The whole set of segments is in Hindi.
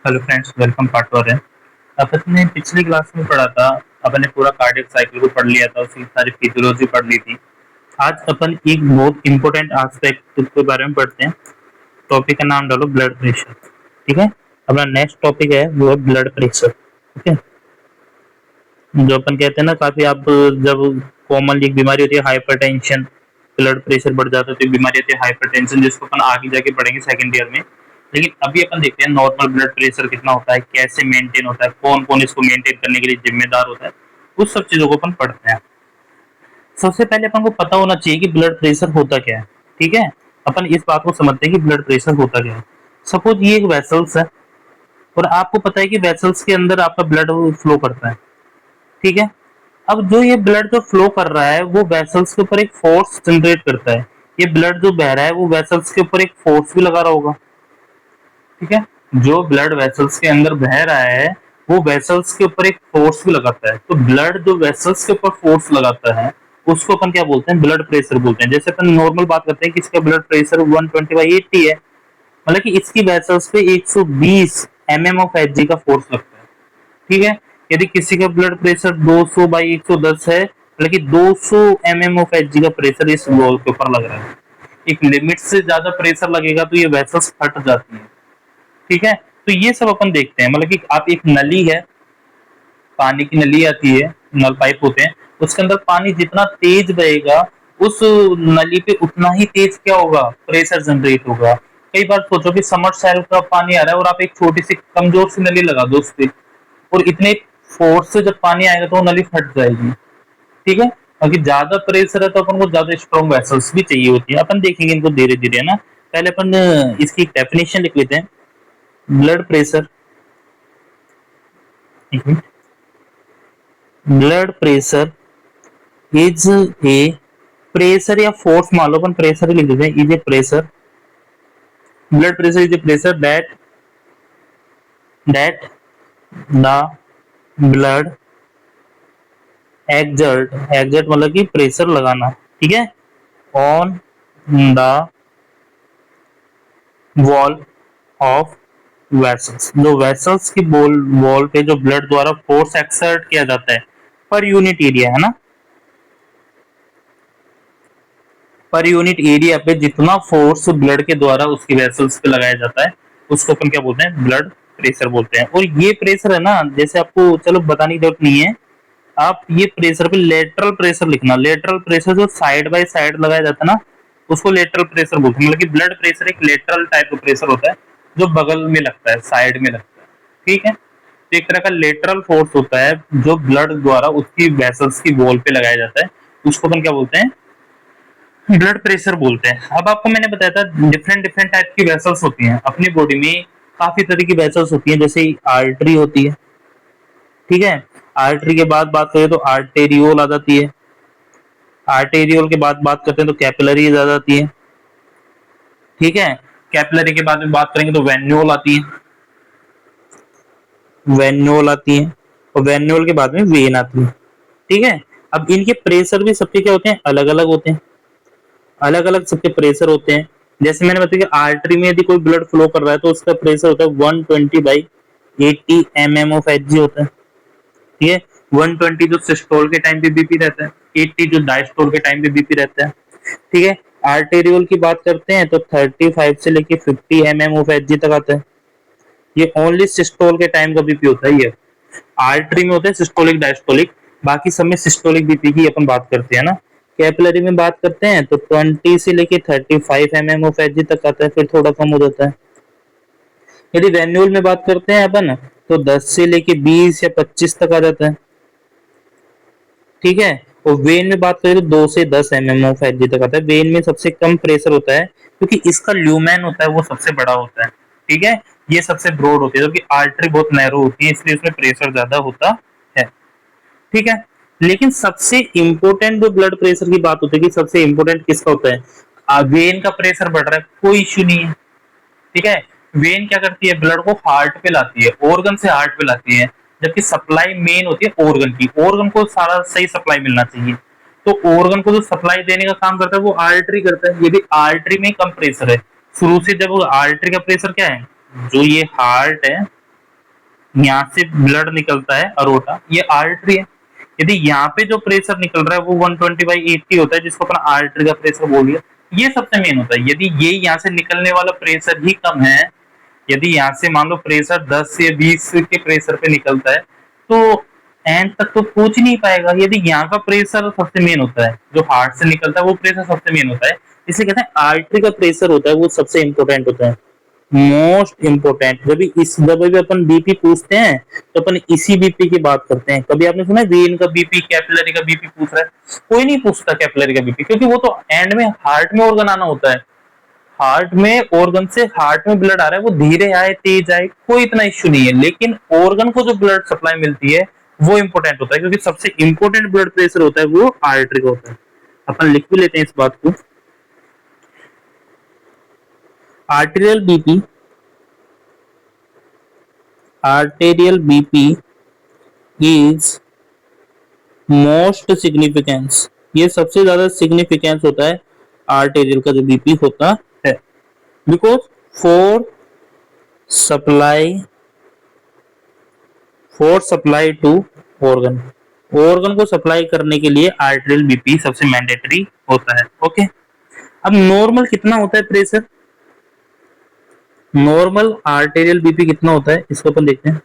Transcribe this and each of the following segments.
हेलो फ्रेंड्स, वेलकम पार्ट 4 है। अपन ने पिछली क्लास में पढ़ा था। अपन ने पूरा कार्डियक साइकिल को पढ़ लिया था, उसकी सारी फिजियोलॉजी पढ़ ली थी। आज अपन एक बहुत इंपॉर्टेंट एस्पेक्ट के बारे में पढ़ते हैं। टॉपिक का नाम डालो ब्लड प्रेशर। ठीक है। अपना नेक्स्ट टॉपिक है वो है ब्लड प्रेशर। ठीक है। जो अपन कहते हैं ना, काफी आप जब कॉमनली एक बीमारी होती है हाइपरटेंशन, ब्लड प्रेशर बढ़ जाता है तो एक बीमारी होती है हाइपरटेंशन, जिसको अपन आगे जाके पढ़ेंगे सेकंड ईयर में। लेकिन अभी अपन देखते हैं नॉर्मल ब्लड प्रेशर कितना होता है, कैसे मेंटेन होता है, कौन कौन इसको मेंटेन करने के लिए जिम्मेदार होता है। उस सब चीजों को अपन पढ़ते हैं। सबसे पहले अपन को पता होना चाहिए कि ब्लड प्रेशर होता क्या है। ठीक है। अपन इस बात को समझते हैं कि ब्लड प्रेशर होता क्या है। सपोज ये एक वेसल्स है और आपको पता है कि वेसल्स के अंदर आपका ब्लड फ्लो करता है। ठीक है। अब जो ये ब्लड जो फ्लो कर रहा है वो वेसल्स के ऊपर एक फोर्स जनरेट करता है। ये ब्लड जो बह रहा है वो वेसल्स के ऊपर एक फोर्स भी लगा रहा होगा। ठीक है। जो ब्लड वेसल्स के अंदर बह रहा है वो वेसल्स के ऊपर एक फोर्स भी लगाता है। तो ब्लड जो वेसल्स के ऊपर फोर्स लगाता है उसको अपन क्या बोलते हैं, ब्लड प्रेशर बोलते हैं। जैसे अपन नॉर्मल बात करते हैं कि इसका ब्लड प्रेशर 120/80 है, मतलब कि इसकी वेसल्स पे 120 mm ऑफ Hg का फोर्स लगता है। ठीक है। यदि किसी का ब्लड प्रेशर 200/110 है, मतलब कि 200 mm ऑफ Hg का प्रेशर इस वॉल के ऊपर लग रहा है। एक लिमिट से ज्यादा प्रेशर लगेगा तो ये वेसल्स फट जाती है। ठीक है। तो ये सब अपन देखते हैं, मतलब कि आप एक नली है, पानी की नली आती है, नल पाइप होते हैं, उसके अंदर पानी जितना तेज बहेगा उस नली पे उतना ही तेज क्या होगा, प्रेशर जनरेट होगा। कई बार सोचो कि समर सेल का पानी आ रहा है और आप एक छोटी सी कमजोर सी नली लगा दो उस पे, और इतने फोर्स से जब पानी आएगा तो वो नली फट जाएगी। ठीक है। क्योंकि ज्यादा प्रेशर है तो अपन को ज्यादा स्ट्रॉन्ग वेसल्स भी चाहिए होती है। अपन देखेंगे इनको धीरे धीरे, है ना। पहले अपन इसकी डेफिनेशन लिख लेते हैं। Blood pressure, blood pressure is a pressure या फोर्स, मान लो अपन प्रेशर ही लिख देते हैं, is a pressure. Blood pressure is a pressure that the blood exert, exert मतलब कि प्रेशर लगाना। ठीक है। On the wall of vessels, जो वेसल्स की वॉल पे जो ब्लड द्वारा फोर्स एक्सर्ट किया जाता है पर यूनिट एरिया, है ना। पर यूनिट एरिया पे जितना फोर्स ब्लड के द्वारा उसकी वेसल्स पे लगाया जाता है उसको अपन क्या बोलते हैं, ब्लड प्रेशर बोलते हैं। और ये प्रेशर है ना, जैसे आपको चलो बताने की जरूरत नहीं है, आप ये प्रेशर पे लेटरल प्रेशर लिखना। लेटरल प्रेशर जो साइड बाय साइड लगाया जाता है ना उसको लेटरल प्रेशर बोलते हैं। मतलब कि ब्लड प्रेशर एक लेटरल टाइप का प्रेशर होता है जो बगल में लगता है, साइड में लगता है। ठीक है। तो एक तरह का लेटरल फोर्स होता है जो ब्लड द्वारा उसकी वेसल्स की वॉल पे लगाया जाता है, उसको अपन क्या बोलते हैं, ब्लड प्रेशर बोलते हैं। अब आपको मैंने बताया था डिफरेंट डिफरेंट टाइप की वेसल्स होती हैं अपनी बॉडी में। काफी तरह की वेसल्स होती हैं, जैसे आर्टरी होती है। ठीक है। आर्टरी के बाद बात करें तो आर्टेरियोल आ जाती है। आर्टेरियोल के बाद बात करते हैं तो कैपिलरीज आ जाती है। ठीक है। कैपिलरी के बाद में बात करेंगे तो वेन्यूल आती है, वेन्यूल आती है। और वेन्यूल के बाद में वेन आती है। ठीक है। अब इनके प्रेशर भी सबके क्या होते हैं, अलग अलग होते हैं। अलग अलग सबके प्रेशर होते हैं। जैसे मैंने बताया कि आर्टरी में यदि कोई ब्लड फ्लो कर रहा है तो उसका प्रेशर होता है 120/80 mm ऑफ Hg होता है। ठीक है। 120 जो सिस्टोल के टाइम पे बीपी रहता है, 80 जो डायस्टोल के टाइम पे बीपी रहता है। ठीक है। आर्टेरियोल की बात करते हैं तो 35 से लेके 50 mm ऑफ Hg तक आता है। ये ओनली सिस्टोल के टाइम का बीपी होता है। ये आर्टरी में होता है सिस्टोलिक डायस्टोलिक, बाकी सब में सिस्टोलिक बीपी की अपन बात करते हैं ना। कैपिलरी में बात करते हैं तो 20 से लेके 35 mm ऑफ Hg तक आता है, फिर थोड़ा कम हो जाता है। यदि वेन्यूल में बात करते हैं अपन तो 10 से लेके 20 या 25 तक आ जाता है। ठीक है। और वेन में बात करें तो 2 से 10 mm ऑफ Hg तक आता है। वेन में सबसे कम प्रेशर होता है क्योंकि इसका ल्यूमेन होता है वो सबसे बड़ा होता है। ठीक है। ये सबसे ब्रॉड होती है, जबकि आर्टरी बहुत नैरो होती है, इसलिए उसमें प्रेशर ज्यादा होता है। ठीक है। लेकिन सबसे इंपॉर्टेंट जो ब्लड प्रेशर की बात होती है कि सबसे इंपॉर्टेंट किसका होता है, वेन का प्रेशर बढ़ रहा है कोई इश्यू नहीं है। ठीक है। वेन क्या करती है, ब्लड को हार्ट पे लाती है, ऑर्गन से हार्ट पे लाती है। जबकि सप्लाई मेन होती है ऑर्गन की, ऑर्गन को सारा सही सप्लाई मिलना चाहिए। तो ऑर्गन को जो सप्लाई देने का काम करता है वो आर्टरी करता है। ये भी आर्टरी में कम प्रेशर है शुरू से। जब आर्टरी का प्रेशर क्या है, जो ये हार्ट है यहाँ से ब्लड निकलता है अरोटा, ये आर्टरी है। यदि यहाँ पे जो प्रेशर निकल रहा है वो 120/80 होता है, जिसको अपन आर्टरी का प्रेशर बोल दिया, ये सबसे मेन होता है। यदि ये यहाँ से निकलने वाला प्रेशर ही कम है, यदि यहाँ से मान लो प्रेशर 10 या 20 के प्रेशर पे निकलता है, तो एंड तक तो पहुंच ही नहीं पाएगा। यदि यहाँ का प्रेशर सबसे मेन होता है, जो हार्ट से निकलता है वो प्रेशर सबसे मेन होता है, इसलिए कहते हैं आर्टरी का प्रेशर होता है वो सबसे इंपॉर्टेंट होता है, मोस्ट इंपोर्टेंट। जब भी अपन बीपी पूछते हैं तो अपन इसी बीपी की बात करते हैं। कभी आपने सुना है वेन का बीपी, कैपिलरी का बीपी पूछ रहा है? कोई नहीं पूछता कैपिलरी का बीपी, क्योंकि वो तो एंड में हार्ट में ऑर्गन आना होता है। हार्ट में ऑर्गन से हार्ट में ब्लड आ रहा है, वो धीरे आए तेज आए कोई इतना इश्यू नहीं है, लेकिन ऑर्गन को जो ब्लड सप्लाई मिलती है वो इंपॉर्टेंट होता है, क्योंकि सबसे इंपॉर्टेंट ब्लड प्रेशर होता है वो आर्टरी का होता है। अपन लिख भी लेते हैं इस बात को। Arterial BP is most significance, ये सबसे ज्यादा सिग्निफिकेंस होता है आर्टेरियल का जो बीपी होता है, because for supply to organ को सप्लाई करने के लिए आर्टेरियल बीपी सबसे मैंडेटरी होता है। ओके, अब नॉर्मल कितना होता है प्रेशर? नॉर्मल आर्टेरियल बीपी कितना होता है इसको अपन देखते हैं।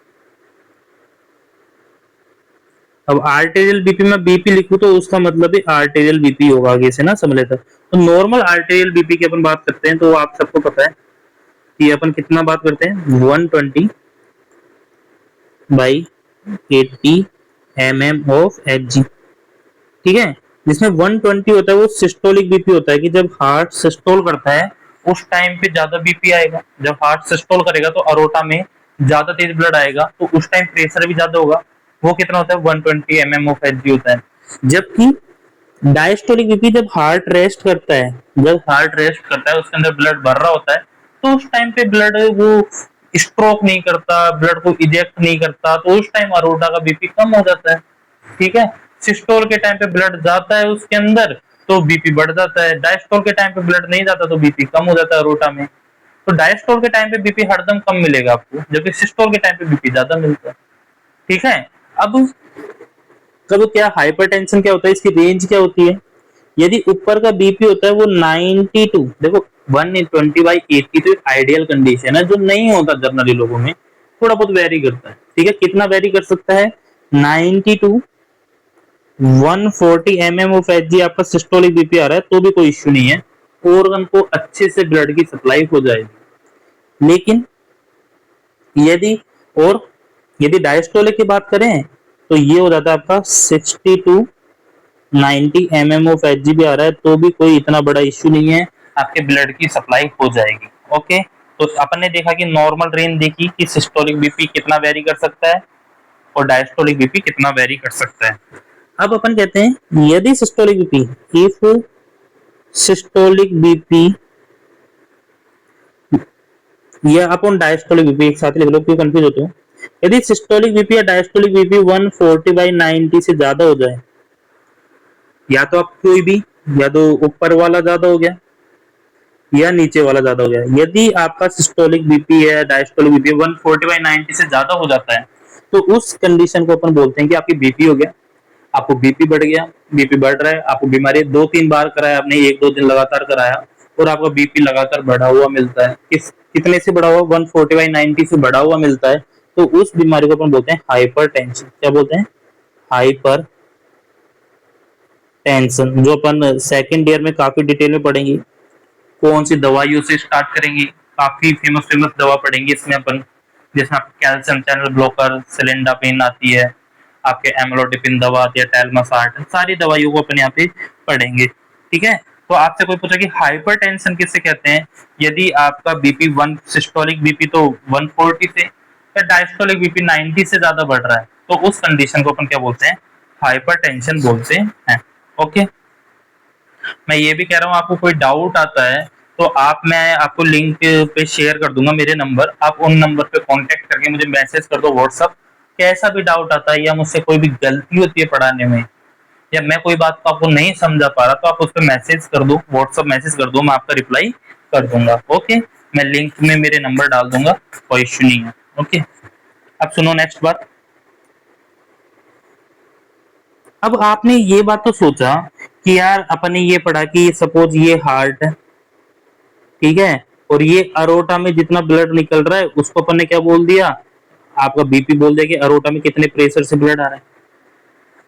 अब आर्टेरियल बीपी में बीपी लिखूं तो उसका मतलब है आर्टेरियल बीपी होगा, आगे से ना समझ लेता। तो नॉर्मल आर्टेरियल बीपी की अपन बात करते हैं तो आप सबको पता है कि अपन कितना बात करते हैं, 120/80 mm of Hg, ठीक है। जिसमें 120 होता है वो सिस्टोलिक बीपी होता है, कि जब हार्ट सिस्टोल करता है उस टाइम पे ज्यादा बीपी आएगा। जब हार्ट सिस्टोल करेगा तो अरोटा में ज्यादा तेज ब्लड आएगा, तो उस टाइम प्रेशर भी ज्यादा होगा। वो कितना होता है? 120 mm of Hg होता है। जबकि डायस्टोलिक बीपी जब हार्ट रेस्ट करता है, उसके अंदर ब्लड भर रहा होता है, तो उस टाइम पे ब्लड वो स्ट्रोक नहीं करता, ब्लड को इजेक्ट नहीं करता, तो उस टाइम अरोटा का बीपी कम हो जाता है, ठीक है। सिस्टोल के टाइम पे ब्लड जाता है उसके अंदर तो बीपी बढ़ जाता है, डायस्टोल के टाइम पे ब्लड नहीं जाता तो बीपी कम हो जाता है अरोटा में। तो डायस्टोल के टाइम पे बीपी हरदम कम मिलेगा आपको, जबकि सिस्टोल के टाइम पे बीपी ज्यादा मिलता है, ठीक है। अब क्या हाइपरटेंशन क्या होता है, इसकी रेंज क्या होती है? यदि ऊपर का बीपी होता है वो 92, देखो 120/80 तो आइडियल कंडीशन है, जो नहीं होता जनरली लोगों में, थोड़ा बहुत वेरी करता है, ठीक है। कितना वेरी कर सकता है? 92 140 mm ऑफ Hg आपका सिस्टोलिक बीपी आ रहा है तो भी कोई इश्यू नहीं है, ऑर्गन को अच्छे से ब्लड की सप्लाई हो जाएगी। लेकिन यदि डायस्टोलिक की बात करें तो ये हो जाता है आपका 60 to 90 mm ऑफ Hg भी आ रहा है तो भी कोई इतना बड़ा इश्यू नहीं है, आपके ब्लड की सप्लाई हो जाएगी। ओके, तो अपन ने देखा कि नॉर्मल रेंज देखी कि सिस्टोलिक बीपी कितना वेरी कर सकता है और डायस्टोलिक बीपी कितना वेरी कर सकता है। अब अपन कहते हैं यदि systolic BP, if systolic BP या अपन डायस्टोलिक बीपी एक साथ लिख लो, क्यों कंफ्यूज होते हो। यदि सिस्टोलिक बीपी या डायस्टोलिक बीपी 140/90 से ज्यादा हो जाए, या तो आप कोई भी, या तो ऊपर वाला ज्यादा हो गया या नीचे वाला ज्यादा हो गया। यदि आपका सिस्टोलिक बीपी है, डायस्टोलिक बीपी 140/90 से ज्यादा हो जाता है तो उस कंडीशन को अपन बोलते हैं कि आपकी बीपी हो गया, आपको बीपी बढ़ गया, बीपी बढ़ रहा है, आपको बीमारी 2-3 बार कराया आपने, 1-2 दिन लगातार कराया और आपका बीपी लगातार बढ़ा हुआ मिलता है। कितने से बढ़ा हुआ? 140/90 से बढ़ा हुआ मिलता है, तो उस बीमारी को अपन बोलते हैं हाइपरटेंशन। क्या बोलते हैं? हाइपर टेंशन, जो अपन सेकंड ईयर में काफी डिटेल में पढ़ेंगे। कौन सी दवाइयों से स्टार्ट करेंगे, काफी फेमस दवा पढ़ेंगे इसमें अपन, जिसमें कैल्शियम चैनल ब्लॉकर, सिलिंडापिन आती है, आपके एमलोडिपिन दवा आती है, टेलमासार्ट, सारी दवाइयों को अपन यहाँ पे पढ़ेंगे, ठीक है। तो आपसे कोई पूछा कि हाइपरटेंशन किससे कहते हैं? यदि आपका बीपी सिस्टोलिक बीपी तो 140 से या डायस्टोलिक बीपी 90 से ज्यादा बढ़ रहा है, तो उस कंडीशन को अपन क्या बोलते हैं? हाइपरटेंशन बोलते हैं। ओके, मैं ये भी कह रहा हूँ आपको कोई डाउट आता है तो मैं आपको लिंक पे शेयर कर दूंगा मेरे नंबर, आप उन नंबर पे कांटेक्ट करके मुझे मैसेज कर दो व्हाट्सएप। कैसा भी डाउट आता है या मुझसे कोई भी गलती होती है पढ़ाने में, या मैं कोई बात को आपको नहीं समझा पा रहा, तो आप उस पर मैसेज कर दो, व्हाट्सएप मैसेज कर दो, मैं आपका रिप्लाई कर दूंगा। ओके, मैं लिंक में मेरे नंबर डाल दूंगा, कोई इश्यू नहीं है। ओके, अब सुनो नेक्स्ट बात। अब आपने ये बात तो सोचा कि यार अपन ने ये पढ़ा कि सपोज ये हार्ट है, ठीक है, और ये अरोटा में जितना ब्लड निकल रहा है उसको अपन ने क्या बोल दिया, आपका बीपी बोल दिया कि अरोटा में कितने प्रेशर से ब्लड आ रहा है।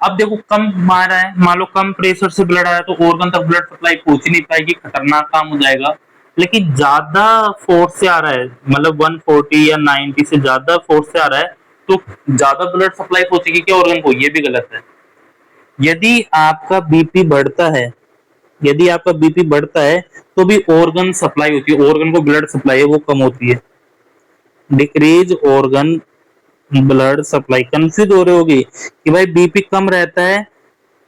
अब देखो कम मारा है, मान लो कम प्रेशर से ब्लड आया तो ऑर्गन तक ब्लड सप्लाई पहुंच ही नहीं पाएगी, खतरनाक काम हो जाएगा। लेकिन ज्यादा फोर्स से आ रहा है, मतलब 140 या 90 से ज्यादा फोर्स से आ रहा है, तो ज्यादा ब्लड सप्लाई पहुंचेगी क्या ऑर्गन को, ये भी गलत है। यदि आपका बीपी बढ़ता है, यदि आपका बीपी बढ़ता है तो भी ऑर्गन सप्लाई होती है, ऑर्गन को ब्लड सप्लाई है वो कम होती है। Decrease organ blood supply, confuse हो रहे होगी कि भाई बीपी कम रहता है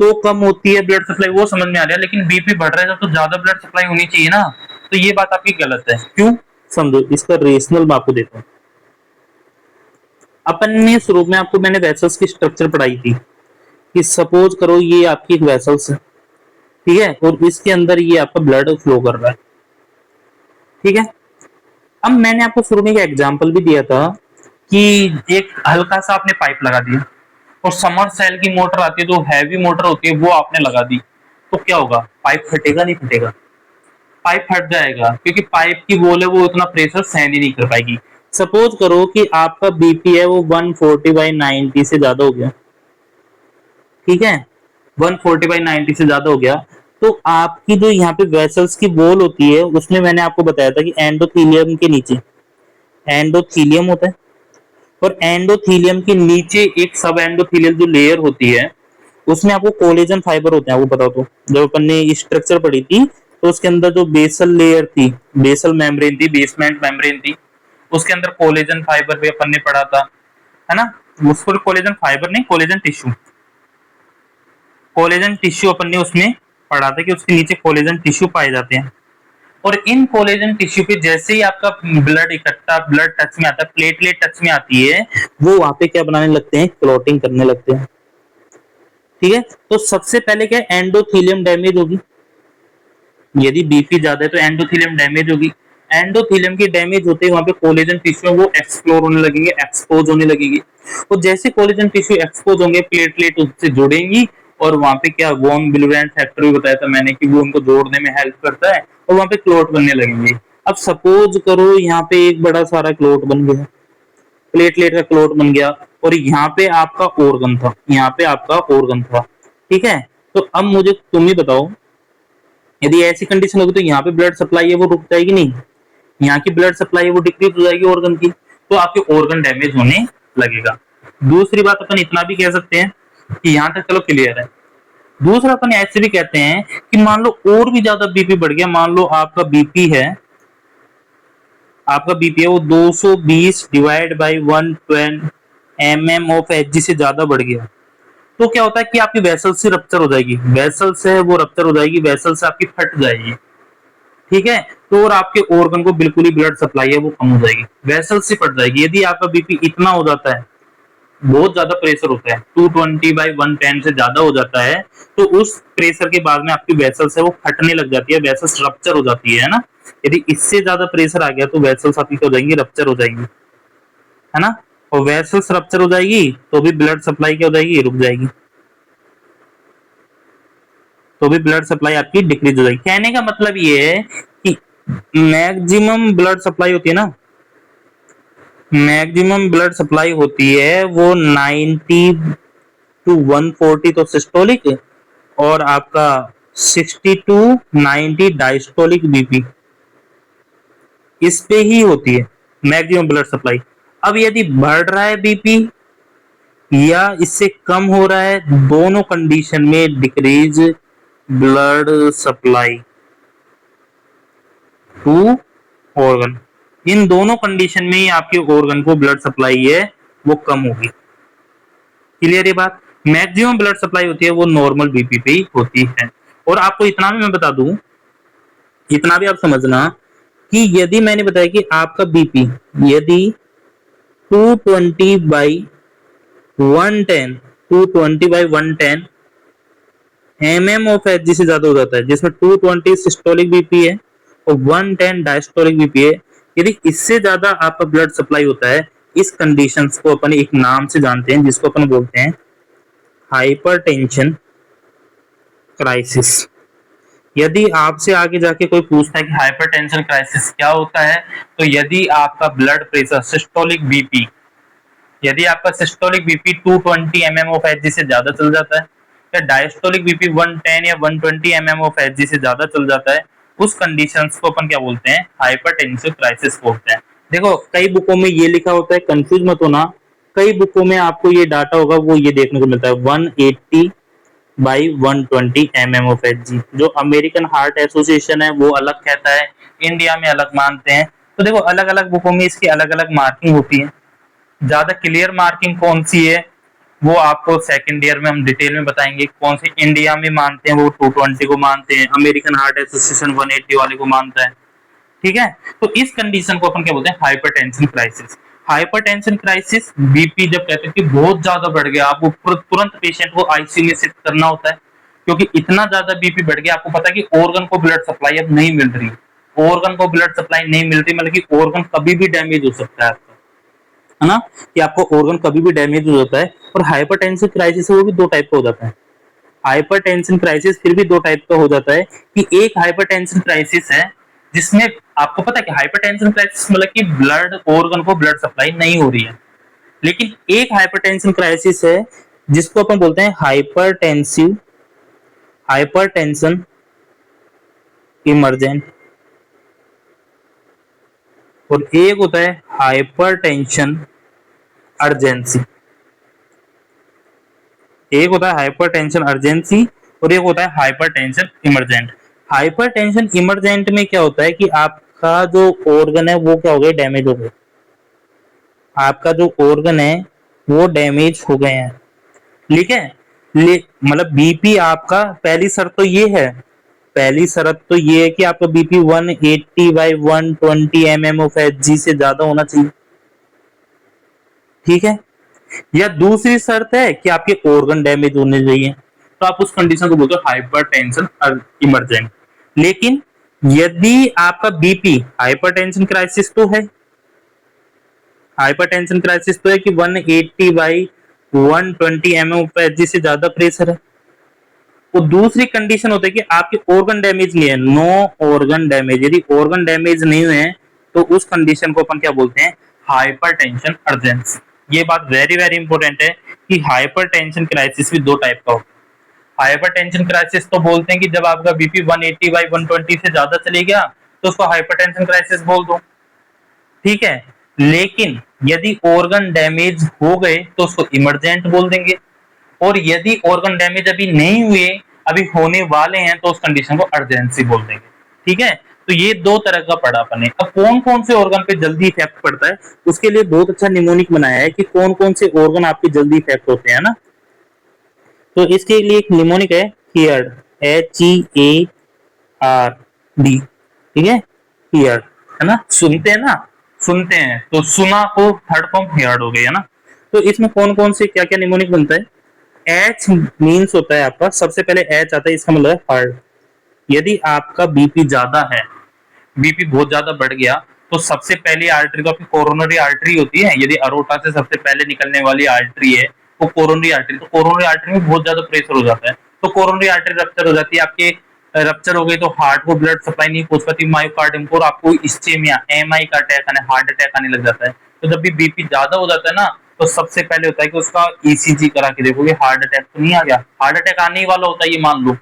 तो कम होती है ब्लड सप्लाई, वो समझ में आ रहा है, लेकिन बीपी बढ़ रहा है तो ज्यादा ब्लड सप्लाई होनी चाहिए ना, तो ये बात आपकी गलत है। क्यों, समझो, इसका रीजनल मैं आपको देता हूँ। अपन ने शुरू में आपको मैंने वेसल्स की स्ट्रक्चर पढ़ाई थी कि सपोज करो ये आपकी एक वेसल्स है, ठीक है, और इसके अंदर ये आपका ब्लड फ्लो कर रहा है, ठीक है। अब मैंने आपको शुरू में एक एग्जांपल भी दिया था कि एक हल्का सा आपने पाइप लगा दिया और समर सेल की मोटर आती है, तो हैवी मोटर होती है, वो आपने लगा दी, तो क्या होगा, पाइप फटेगा नहीं फटेगा, पाइप फट जाएगा, क्योंकि पाइप की वॉल है वो उतना प्रेशर सहन ही नहीं कर पाएगी। सपोज करो कि आपका बीपी है वो 140/90 से ज्यादा हो गया, ठीक है, 140/90 से ज्यादा हो गया, तो आपकी जो यहाँ पे वेसल्स की वॉल होती है उसमें मैंने आपको बताया था कि एंडोथीलियम के नीचे एंडोथीलियम होता है, और एंडोथीलियम के नीचे एक सब एंडोथीलियल जो लेयर होती है उसमें आपको कोलेजन फाइबर होते हैं, आपको पता हो तो, जब अपन ने स्ट्रक्चर पढ़ी थी तो उसके अंदर जो बेसल लेयर थी, बेसल मेम्ब्रेन थी, बेसमेंट मेम्ब्रेन थी, उसके अंदर कोलेजन फाइबर भी अपन ने पढ़ा था, है ना। उसको कोलेजन फाइबर नहीं, कोलेजन टिश्यू, कोलेजन टिश्यू अपन ने उसमें पढ़ा था कि उसके नीचे कोलेजन टिश्यू पाए जाते हैं। और इन कोलेजन टिश्यू पे जैसे ही आपका ब्लड इकट्ठा, ब्लड टच में आता है, प्लेटलेट टच में आती है, वो वहां पे क्या बनाने लगते हैं, क्लॉटिंग करने लगते हैं, ठीक है। तो सबसे पहले क्या, एंडोथीलियम डैमेज होगी, यदि बीपी ज्यादा है तो एंडोथीलियम डैमेज होगी, एंडोथीलियम की डैमेज होते ही वहां पे कोलेजन टिश्यू वो एक्सप्लोर होने लगेंगे, एक्सपोज होने लगेगी, और जैसे कोलेजन टिश्यू एक्सपोज होंगे प्लेटलेट उससे जुड़ेंगी, और वहां पे क्या, वॉन बिलवेंट फैक्टर भी बताया था मैंने कि वो उनको जोड़ने में हेल्प करता है, और वहां पे क्लोट बनने लगेंगे। अब सपोज करो यहाँ पे एक बड़ा सारा क्लोट बन गया, प्लेटलेट का क्लोट बन गया, और यहाँ पे आपका ऑर्गन था, यहाँ पे आपका ऑर्गन था, ठीक है। तो अब मुझे तुम ही बताओ, यदि ऐसी कंडीशन होगी तो यहाँ पे ब्लड सप्लाई है वो रुक जाएगी नहीं, यहाँ की ब्लड सप्लाई है वो डिक्रीज हो जाएगी ऑर्गन की, तो आपके ऑर्गन डैमेज होने लगेगा। दूसरी बात अपन इतना भी कह सकते हैं कि यहाँ तक चलो क्लियर है। दूसरा अपन ऐसे भी कहते हैं कि मान लो और भी ज्यादा बीपी बढ़ गया, मान लो आपका बीपी है, आपका बीपी है वो 220 divide by 120 mm of Hg से ज्यादा बढ़ गया, तो क्या होता है कि आपकी वेसल से रप्चर हो जाएगी, वेसल से वो रप्चर हो जाएगी, वेसल से आपकी फट जाएगी, ठीक है। तो और आपके ऑर्गन को बिल्कुल ही ब्लड सप्लाई है वो कम हो जाएगी, वेसल से फट जाएगी। यदि आपका बीपी इतना हो जाता है, बहुत ज्यादा प्रेशर होता है, 220/110 से ज्यादा हो जाता है, तो उस प्रेशर के बाद में आपकी वेसल्स है वो फटने लग जाती है, वेसल्स रप्चर हो जाती है ना। यदि इससे ज्यादा प्रेशर आ गया तो वेसल्स आपकी क्या हो जाएंगी, रप्चर हो जाएंगी, है ना। और वेसल्स रप्चर हो जाएगी तो भी ब्लड सप्लाई क्या हो जाएगी, रुक जाएगी, तो भी ब्लड सप्लाई आपकी डिक्रीज हो जाएगी। कहने का मतलब ये है कि मैक्सिमम ब्लड सप्लाई होती है ना, मैक्सिमम ब्लड सप्लाई होती है वो 90 टू 140 तो सिस्टोलिक, और आपका 60 टू 90 डायस्टोलिक बीपी, इस पे ही होती है मैक्सिमम ब्लड सप्लाई। अब यदि बढ़ रहा है बीपी या इससे कम हो रहा है, दोनों कंडीशन में decrease blood supply to organ, इन दोनों कंडीशन में ही आपके ऑर्गन को ब्लड सप्लाई है वो कम होगी। क्लियर ये बात। मैक्सिमम ब्लड सप्लाई होती है वो नॉर्मल बीपी पे ही होती है। और आपको इतना भी मैं बता दूं, इतना भी आप समझना कि यदि मैंने बताया कि आपका बीपी यदि 220/110 220/110 mm ऑफ Hg से ज्यादा हो जाता है, जिसमें 220 सिस्टोलिक बीपी है और 110 डायस्टोलिक बीपी है, यदि इससे ज्यादा आपका ब्लड सप्लाई होता है, इस कंडीशंस को अपन एक नाम से जानते हैं जिसको अपन बोलते हैं हाइपरटेंशन क्राइसिस। यदि आपसे आगे जाके कोई पूछता है कि हाइपरटेंशन क्राइसिस क्या होता है, तो यदि आपका ब्लड प्रेशर सिस्टोलिक बीपी, यदि आपका सिस्टोलिक बीपी 220 mmHg से ज्यादा चल जाता है या डायस्टोलिक बीपी 110 या 120 mmHg से ज्यादा चल जाता है, उस कंडीशंस को अपन क्या बोलते हैं, हाइपरटेंसिव क्राइसिस बोलते हैं। देखो कई बुकों में ये लिखा होता है, कंफ्यूज मत होना, कई बुकों में आपको ये डाटा होगा वो ये देखने को मिलता है 180 बाई 120 mmHg। जो अमेरिकन हार्ट एसोसिएशन है वो अलग कहता है, इंडिया में अलग मानते हैं। तो देखो अलग अलग बुकों में इसकी अलग अलग मार्किंग होती है। ज्यादा क्लियर मार्किंग कौन सी है वो आपको सेकंड ईयर में हम डिटेल में बताएंगे। कौन सी इंडिया में मानते हैं वो 220 को मानते हैं, अमेरिकन हार्ट एसोसिएशन 180 वाले को मानता है। ठीक है, तो इस कंडीशन को अपन क्या बोलते हैं, hypertension crisis. Hypertension crisis BP जब कहते हैं कि बहुत ज्यादा बढ़ गया, आपको तुरंत पेशेंट को आईसीयू में शिफ्ट करना होता है, क्योंकि इतना ज्यादा बीपी बढ़ गया। आपको पता है कि ऑर्गन को ब्लड सप्लाई अब नहीं मिल रही, ऑर्गन को ब्लड सप्लाई नहीं मिल रही, मतलब कि ऑर्गन कभी भी डैमेज हो सकता है आपका, है ना, कि आपको ऑर्गन कभी भी डैमेज हो जाता है। और हाइपरटेंसिव क्राइसिस है वो भी दो टाइप का हो जाता है। हाइपरटेंशन क्राइसिस फिर भी दो टाइप का हो जाता है कि एक हाइपरटेंशन क्राइसिस है जिसमें आपको पता है कि हाइपरटेंशन क्राइसिस मतलब कि ब्लड ऑर्गन को ब्लड सप्लाई नहीं हो रही है। लेकिन एक हाइपरटेंशन क्राइसिस है जिसको अपन बोलते हैं हाइपरटेंशन इमरजेंट, और एक होता है हाइपरटेंशन अर्जेंसी। एक होता है हाइपरटेंशन अर्जेंसी और एक होता है हाइपरटेंशन इमरजेंट। हाइपरटेंशन इमरजेंट में क्या होता है कि आपका जो ऑर्गन है वो क्या हो गया, डैमेज हो गया, आपका जो ऑर्गन है वो डैमेज हो गए हैं। ठीक है, मतलब बीपी आपका, पहली शर्त तो ये है, पहली शर्त तो ये है कि आपका बीपी 180 बाई 120 mmHg से ज्यादा होना चाहिए। ठीक है, या दूसरी शर्त है कि आपके ऑर्गन डैमेज होने चाहिए, तो आप उस कंडीशन को बोलते हो हाइपरटेंशन इमरजेंट। लेकिन यदि आपका बीपी, हाइपरटेंशन क्राइसिस तो है, हाइपरटेंशन क्राइसिस तो है कि 180 बाई 120 mmHg से ज्यादा प्रेशर है, वो दूसरी कंडीशन होती है कि आपके ऑर्गन डैमेज नहीं है, नो ऑर्गन डैमेज। यदि ऑर्गन डैमेज नहीं हुए हैं तो उस कंडीशन को अपन क्या बोलते हैं, हाइपरटेंशन अर्जेंसी। ये बात वेरी वेरी इंपॉर्टेंट है कि हाइपरटेंशन क्राइसिस भी दो टाइप का होता है। हाइपरटेंशन क्राइसिस तो बोलते हैं कि जब आपका बीपी 180 बाई 120 से ज्यादा चले गया तो उसको हाइपरटेंशन क्राइसिस बोल दो। ठीक है, लेकिन यदि ऑर्गन डैमेज हो गए तो उसको इमरजेंट बोल देंगे, और यदि ऑर्गन डैमेज अभी नहीं हुए, अभी होने वाले हैं, तो उस कंडीशन को अर्जेंसी बोल देंगे। ठीक है, तो ये दो तरह का पड़ा अपन ने। अब कौन कौन से ऑर्गन पे जल्दी इफेक्ट पड़ता है उसके लिए बहुत अच्छा निमोनिक बनाया है कि कौन कौन से ऑर्गन आपके जल्दी इफेक्ट होते हैं ना। तो इसके लिए एक निमोनिक है हियर्ड, HEARD। ठीक है, हियर्ड, है ना, सुनते हैं ना, सुनते हैं, तो सुना को थर्ड फॉर्म हियर्ड हो गई, है ना। तो इसमें कौन कौन से क्या क्या निमोनिक बनता है। एच मीन्स होता है आपका, सबसे पहले एच आता है, इसका मतलब है हार्ट। यदि आपका बीपी ज्यादा है, बीपी बहुत ज्यादा बढ़ गया, तो सबसे पहली आर्टरी तो आपकी कोरोनरी आर्टरी होती है। यदि अरोटा से सबसे पहले निकलने वाली आर्टरी है वो कोरोनरी आर्टरी, तो कोरोनरी आर्टरी में बहुत ज्यादा प्रेशर हो जाता है, तो कोरोनरी आर्टरी रप्चर हो जाती है। आपके रप्चर हो गई तो हार्ट को ब्लड सप्लाई नहीं पहुंच पाती मायोकार्डियम को, और आपको इस्चेमिया, एमआई का अटैक आने, हार्ट अटैक आने लग जाता है। तो जब भी बीपी ज्यादा हो जाता है ना, तो सबसे पहले होता है कि उसका ईसीजी करा के देखोगे हार्ट अटैक तो नहीं आ गया, हार्ट अटैक आने ही वाला होता है, ये मान लो।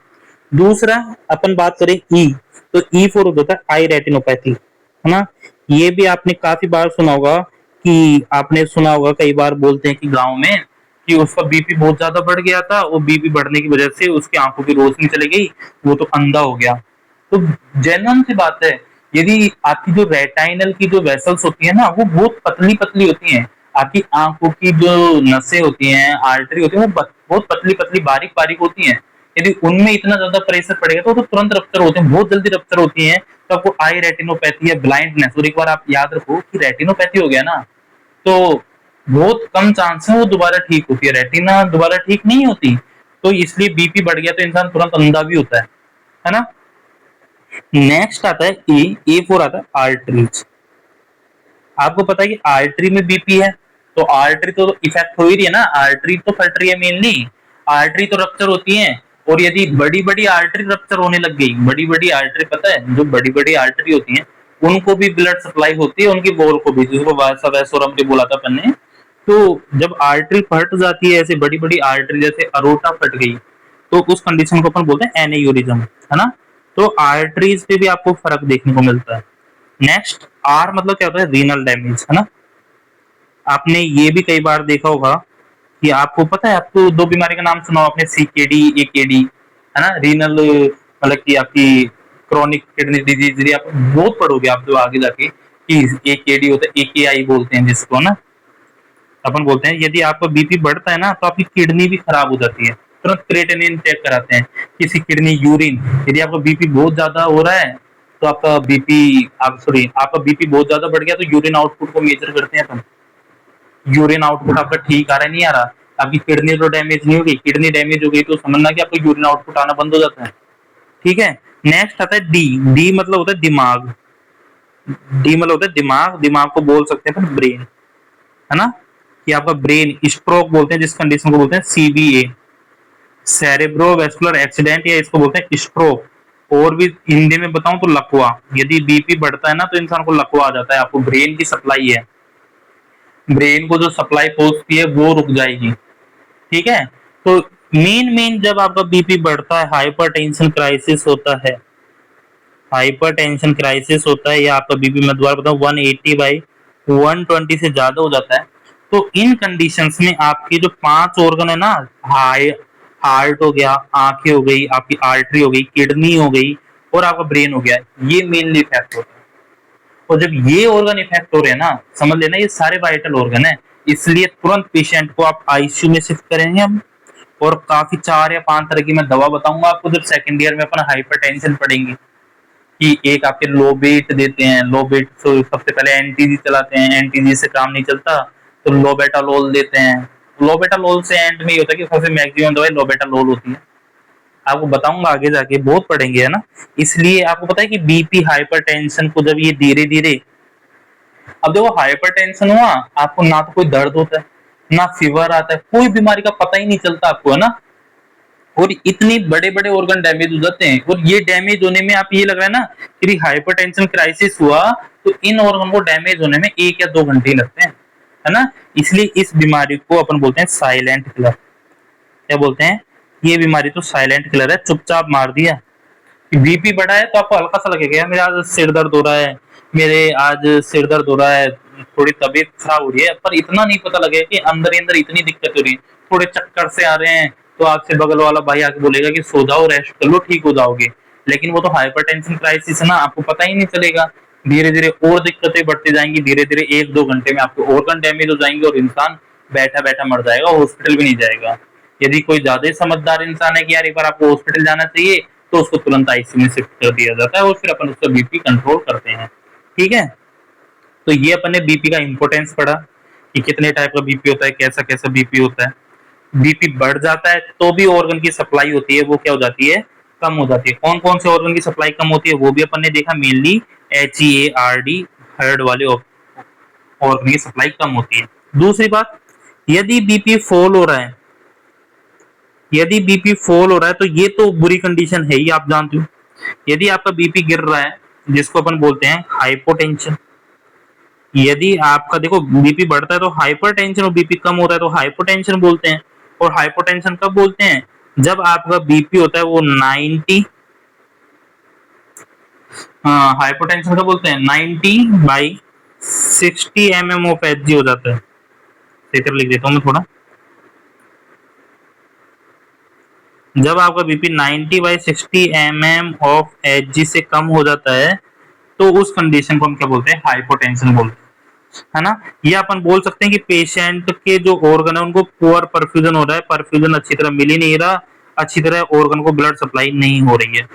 दूसरा अपन बात करें ई, तो ई फोर होता है आई रेटिनोपैथी, है ना। ये भी आपने काफी बार सुना होगा, कि आपने सुना होगा कई बार बोलते हैं कि गांव में कि उसका बीपी बहुत ज्यादा बढ़ गया था, वो बीपी बढ़ने की वजह से उसकी आंखों की रोशनी चली गई, वो तो अंधा हो गया। तो जेन्युइन सी बात है, यदि आपकी जो रेटाइनल की जो वेसल्स होती है ना वो बहुत पतली पतली होती हैं, आपकी आंखों की जो नसें होती हैं, आर्टरी होती है, वो बहुत पतली पतली बारीक बारीक होती हैं। यदि उनमें इतना ज्यादा प्रेशर पड़ेगा तो तुरंत रप्चर होते हैं, बहुत जल्दी रप्चर होती हैं। तो आपको आई रेटिनोपैथी या ब्लाइंडनेस, और एक बार आप याद रखो कि रेटिनोपैथी हो गया ना तो बहुत कम चांस है वो दोबारा ठीक होती है, रेटिना दोबारा ठीक नहीं होती। तो इसलिए बीपी बढ़ गया तो इंसान तुरंत अंधा भी होता है ना। नेक्स्ट आता है ए फोर आता है आर्टरीज। आपको पता है कि आर्टरी में बीपी है तो आर्टरी तो इफेक्ट हो ही रही है ना, आर्टरी तो फट रही है मेनली, आर्टरी तो रप्चर होती है। और यदि बड़ी बड़ी आर्टरी रप्चर होने लग गई, बड़ी बड़ी आर्टरी पता है जो बड़ी बड़ी आर्टरी होती है उनको भी ब्लड सप्लाई होती है, उनकी वॉल को भी, जिसको वैसोरम भी बोला था अपन ने। तो जब आर्टरी फट जाती है, ऐसे बड़ी बड़ी आर्टरी जैसे अरोटा फट गई, तो उस कंडीशन को अपन बोलते हैं एनेयूरिज्म, है ना। तो आर्टरीज पे भी आपको फर्क देखने को मिलता है। नेक्स्ट आर मतलब क्या होता है, रीनल डैमेज, है ना। आपने ये भी कई बार देखा होगा कि आपको पता है, आपको दो बीमारी का नाम सुना हो आपने, सीकेडी एकेडी, है ना। रीनल मतलब कि आपकी क्रॉनिक किडनी डिजीज, आप बहुत पढ़ोगे आप जो आगे जाके कि एकेडी होता है, एकेआई बोलते हैं जिसको ना, अपन बोलते हैं। यदि आपका बीपी बढ़ता है ना तो आपकी किडनी भी खराब हो जाती है, तुरंत क्रिएटिनिन चेक कराते हैं, किसी किडनी यूरिन, यदि आपका बीपी बहुत ज्यादा हो रहा है तो आपका बीपी, आप सॉरी आपका बीपी बहुत ज्यादा बढ़ गया तो यूरिन आउटपुट को मेजर करते हैं अपन, यूरिन आउटपुट आपका ठीक आ रहा है नहीं आ रहा, आपकी किडनी तो डैमेज नहीं होगी, किडनी डैमेज हो गई तो समझना कि आपका यूरिन आउटपुट आना बंद हो जाता है, ठीक है। नेक्स्ट आता है डी, डी मतलब होता है दिमाग, डी मतलब होता है दिमाग, दिमाग को बोल सकते हैं ब्रेन, है ना, कि आपका ब्रेन स्ट्रोक बोलते हैं जिस कंडीशन को बोलते हैं सीबीए, सेरेब्रोवैस्कुलर एक्सीडेंट, या इसको बोलते हैं स्ट्रोक। और भी हिंदी में बताऊं तो लकवा, यदि बीपी बढ़ता है ना तो इंसान को लकवा आ जाता है, आपको ब्रेन की सप्लाई है, ब्रेन को जो सप्लाई पहुंचती है वो रुक जाएगी, ठीक है। तो मेन मेन जब आपका बीपी बढ़ता है हाइपरटेंशन क्राइसिस होता है, हाइपरटेंशन क्राइसिस होता है, या आपका बीपी मैं दोबारा बताऊं 180/120 से ज्यादा हो जाता है, तो इन कंडीशंस में आपके जो 5 ऑर्गन है ना, हाई हार्ट हो गया, आंखें हो गई, आपकी आर्टरी हो गई, किडनी हो गई और आपका ब्रेन हो गया, ये मेनली इफेक्ट होता है। और जब ये ऑर्गन इफेक्ट हो रहे हैं ना, समझ लेना ये सारे वाइटल ऑर्गन है, इसलिए तुरंत पेशेंट को आप आईसीयू में शिफ्ट करेंगे हम। और काफी 4 या 5 तरह की मैं दवा बताऊंगा आपको जब सेकंड ईयर में अपन हाइपरटेंशन पढ़ेंगे, कि एक आपके लो बेट देते हैं, लो बेट तो सबसे पहले एनटीजी चलाते हैं, एनटीजी से काम नहीं चलता तो लोबेटालोल देते हैं, लोबेटालोल से एंड में ये होता है कि सबसे मैक्सिमम दवाई लोबेटालोल होती है, आपको बताऊंगा आगे जाके बहुत पढ़ेंगे, है ना। इसलिए आपको पता है कि बीपी हाइपरटेंशन को जब ये धीरे धीरे, अब देखो हाइपरटेंशन हुआ आपको ना तो कोई दर्द होता है ना फीवर आता है, कोई बीमारी का पता ही नहीं चलता आपको, है ना। और इतने बड़े बड़े ऑर्गन डैमेज हो जाते हैं, और ये डैमेज होने में आप ये लग रहा है ना कि हाइपरटेंशन क्राइसिस हुआ तो इन ऑर्गन को डैमेज होने में 1 या 2 घंटे लगते हैं, है ना। इसलिए इस बीमारी को अपन बोलते हैं साइलेंट किलर, क्या बोलते हैं, ये बीमारी तो साइलेंट किलर है, चुपचाप मार दिया। बीपी बढ़ा है तो आपको हल्का सा लगेगा मेरे आज सिर दर्द हो रहा है, मेरे आज सिर दर्द हो रहा है, थोड़ी तबीयत खराब हो रही है, पर इतना नहीं पता लगेगा कि अंदर ही अंदर इतनी दिक्कत हो रही है, थोड़े चक्कर से आ रहे हैं तो आपसे बगल वाला भाई आके बोलेगा कि सो जाओ रेस्ट कर लो ठीक हो जाओगे, लेकिन वो तो हाइपरटेंशन क्राइसिस है ना, आपको पता ही नहीं चलेगा, धीरे धीरे और दिक्कतें बढ़ती जाएंगी, धीरे धीरे 1-2 घंटे में आपके ऑर्गन डैमेज हो जाएंगे और इंसान बैठा बैठा मर जाएगा, हॉस्पिटल भी नहीं जाएगा। यदि कोई ज्यादा ही समझदार इंसान है कि यार एक बार आपको हॉस्पिटल जाना चाहिए तो उसको तुरंत आईसीयू में शिफ्ट कर दिया जाता है और फिर अपन उसका बीपी कंट्रोल करते हैं, ठीक है। तो ये अपन ने बीपी का इंपोर्टेंस पढ़ा कि कितने टाइप का बीपी होता है, कैसा कैसा बीपी होता है। बीपी बढ़ जाता है तो भी ऑर्गन की सप्लाई होती है वो क्या हो जाती है, कम हो जाती है। कौन कौन से ऑर्गन की सप्लाई कम होती है वो भी अपन ने देखा, मेनली HEARD हार्ट वाले ऑर्गन की सप्लाई कम होती है। दूसरी बात, यदि बीपी फॉल हो रहा है, यदि बीपी फॉल हो रहा है तो ये तो बुरी कंडीशन है ही, आप जानते हो। यदि आपका बीपी गिर रहा है जिसको अपन बोलते हैं हाइपोटेंशन, यदि आपका देखो बीपी बढ़ता है तो हाइपरटेंशन और बीपी कम होता है तो हाइपोटेंशन बोलते हैं। और हाइपोटेंशन कब बोलते हैं, जब आपका बीपी होता है वो 90, हाइपोटेंशन कब बोलते हैं 90/60 mm ऑफ Hg हो जाता है, सही लिख देता हूँ मैं थोड़ा, जब आपका बीपी 90/60 mm ऑफ Hg से कम हो जाता है तो उस कंडीशन को हम क्या बोलते हैं, हाइपोटेंशन बोलते हैं, है ना। ये अपन बोल सकते हैं कि पेशेंट के जो ऑर्गन है उनको पुअर परफ्यूजन हो रहा है, परफ्यूजन अच्छी तरह मिल ही नहीं रहा, अच्छी तरह ऑर्गन को ब्लड सप्लाई नहीं हो रही है,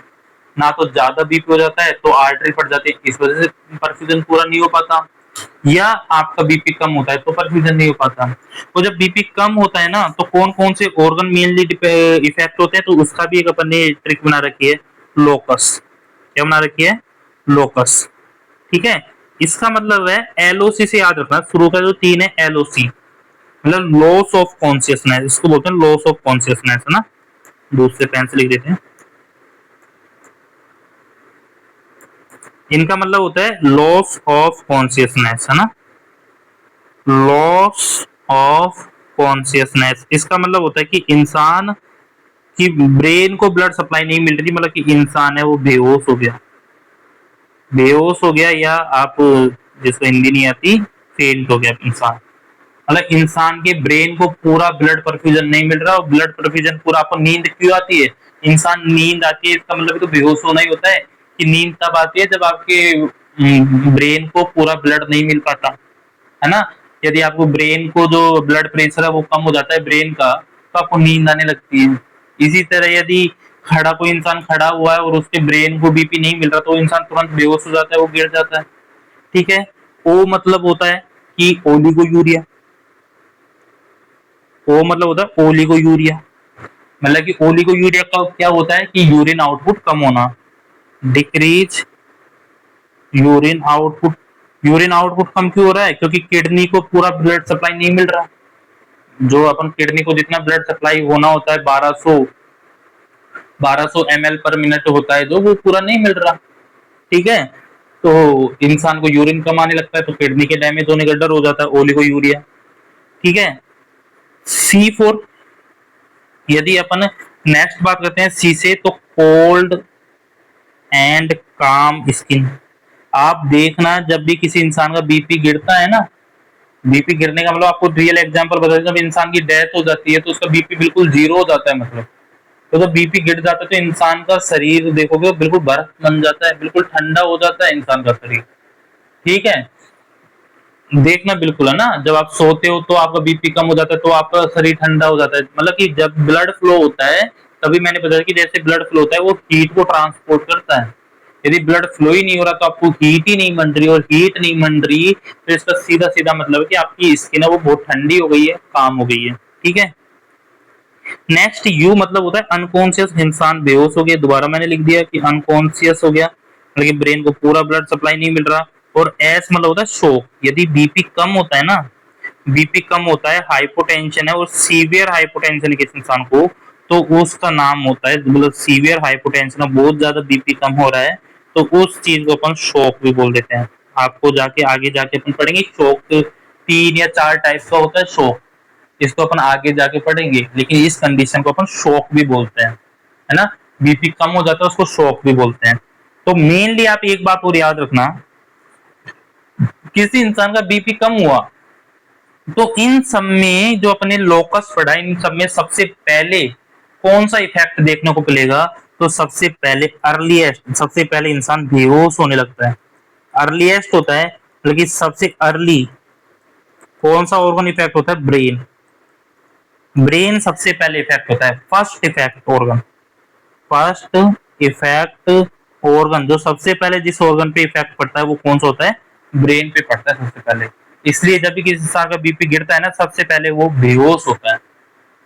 ना तो ज्यादा बीपी हो जाता है तो आर्टरी फट जाती है इस वजह से परफ्यूजन पूरा नहीं हो पाता, या आपका बीपी कम होता है तो परफ्यूजन नहीं हो पाता। तो जब बीपी कम होता है ना तो कौन कौन से ऑर्गन मेनली इफेक्ट होते हैं, तो उसका भी एक अपन ने ट्रिक बना रखी है, लोकस, क्या बना रखी है, लोकस, ठीक है। इसका मतलब है एलओसी से याद रखना, शुरू का जो 3 है एलओसी, मतलब लॉस ऑफ कॉन्शियसनेस, इसको बोलते हैं लॉस ऑफ कॉन्शियसनेस, है ना। दूसरे पेन से लिख देते हैं। इनका मतलब होता है लॉस ऑफ कॉन्शियसनेस, है ना, लॉस ऑफ कॉन्शियसनेस। इसका मतलब होता है कि इंसान की ब्रेन को ब्लड सप्लाई नहीं मिल रही, मतलब कि इंसान है वो बेहोश हो गया, बेहोश हो गया, या आप जिसको हिंदी नहीं आती फेंट हो गया इंसान। मतलब इंसान के ब्रेन को पूरा ब्लड परफ्यूजन नहीं मिल रहा, और ब्लड परफ्यूजन पूरा, आपको नींद क्यों आती है, इंसान नींद आती है इसका मतलब तो बेहोश होना ही होता है, कि नींद तब आती है जब आपके ब्रेन को पूरा ब्लड नहीं मिल पाता, है ना। यदि आपको ब्रेन को जो ब्लड प्रेशर है वो कम हो जाता है ब्रेन का, तो आपको नींद आने लगती है। इसी तरह यदि खड़ा कोई इंसान खड़ा हुआ है और उसके ब्रेन को बीपी नहीं मिल रहा, तो इंसान तुरंत बेहोश हो जाता है, वो गिर जाता है। ठीक है। ओ मतलब होता है कि ओलिगो यूरिया, ओ मतलब होता है ओलिगो यूरिया, मतलब कि ओलिगो यूरिया का क्या होता है कि यूरिन आउटपुट कम होना, decrease urine output. Urine output कम क्यों हो रहा है, क्योंकि किडनी को पूरा ब्लड सप्लाई नहीं मिल रहा, जो अपन किडनी को जितना ब्लड सप्लाई होना होता है 1200 ml पर मिनट होता है, जो वो पूरा नहीं मिल रहा। ठीक है। तो इंसान को यूरिन कम आने लगता है, तो किडनी के डैमेज होने का डर हो जाता है, ओलिगो यूरिया। ठीक है। C4, यदि अपन नेक्स्ट बात करते हैं सी से, तो कोल्ड एंड काम स्किन। आप देखना जब भी किसी इंसान का बीपी गिरता है ना, बीपी गिरने का मतलब आपको रियल एग्जांपल बता दें, जब इंसान की डेथ हो जाती है तो उसका बीपी बिल्कुल जीरो हो जाता है, मतलब तो जब बीपी गिर जाता है तो इंसान का शरीर देखोगे बिल्कुल बर्फ बन जाता है, बिल्कुल ठंडा हो जाता है इंसान का शरीर। ठीक है। देखना बिल्कुल, है ना, जब आप सोते हो तो आपका बीपी कम हो जाता है, तो आपका शरीर ठंडा हो जाता है, मतलब कि जब ब्लड फ्लो होता है, तभी मैंने बताया कि जैसे ब्लड फ्लो होता है वो हीट को ट्रांसपोर्ट करता है। यदि ब्लड फ्लो ही नहीं हो रहा तो आपको हीट ही नहीं बन रही, और हीट नहीं बन रही तो इसका सीधा सीधा मतलब है कि आपकी स्किन है वो बहुत ठंडी हो गई है, काम हो गई है। ठीक है। नेक्स्ट यू मतलब होता है अनकॉन्शियस, इंसान बेहोश हो गया, दोबारा मैंने लिख दिया कि अनकॉन्शियस हो गया, मतलब ब्रेन को पूरा ब्लड सप्लाई नहीं मिल रहा। और एस मतलब होता है शोक, यदि बीपी कम होता है ना, बीपी कम होता है, हाइपोटेंशन है और सीवियर हाइपोटेंशन के इंसान को, तो उसका नाम होता है, मतलब सीवियर हाइपोटेंशन, बहुत ज्यादा बीपी कम हो रहा है, तो उस चीज को अपन शॉक भी बोल देते हैं। आपको जाके आगे जाके अपन पढ़ेंगे शॉक 3 या 4 टाइप्स का होता है शॉक, इसको अपन आगे जाके पढ़ेंगे, लेकिन इस कंडीशन को अपन शॉक भी बोलते हैं, है ना। बीपी कम हो जाता है उसको शॉक भी बोलते हैं। तो मेनली आप एक बात और याद रखना, किसी इंसान का बीपी कम हुआ तो इन सब में जो अपने लोकस पढ़ा, इन सब में सबसे पहले कौन सा इफेक्ट देखने को मिलेगा, तो सबसे पहले अर्लीस्ट, सबसे पहले इंसान बेहोश होने लगता है, अर्लीस्ट होता है, लेकिन सबसे अर्ली कौन सा ऑर्गन इफेक्ट होता है, ब्रेन, ब्रेन सबसे पहले इफेक्ट होता है, first effect organ, first effect organ, जो सबसे पहले जिस ऑर्गन पे इफेक्ट पड़ता है वो कौन सा होता है, ब्रेन पे पड़ता है सबसे पहले। इसलिए जब भी किसी इंसान का बीपी गिरता है ना, सबसे पहले वो बेहोश होता है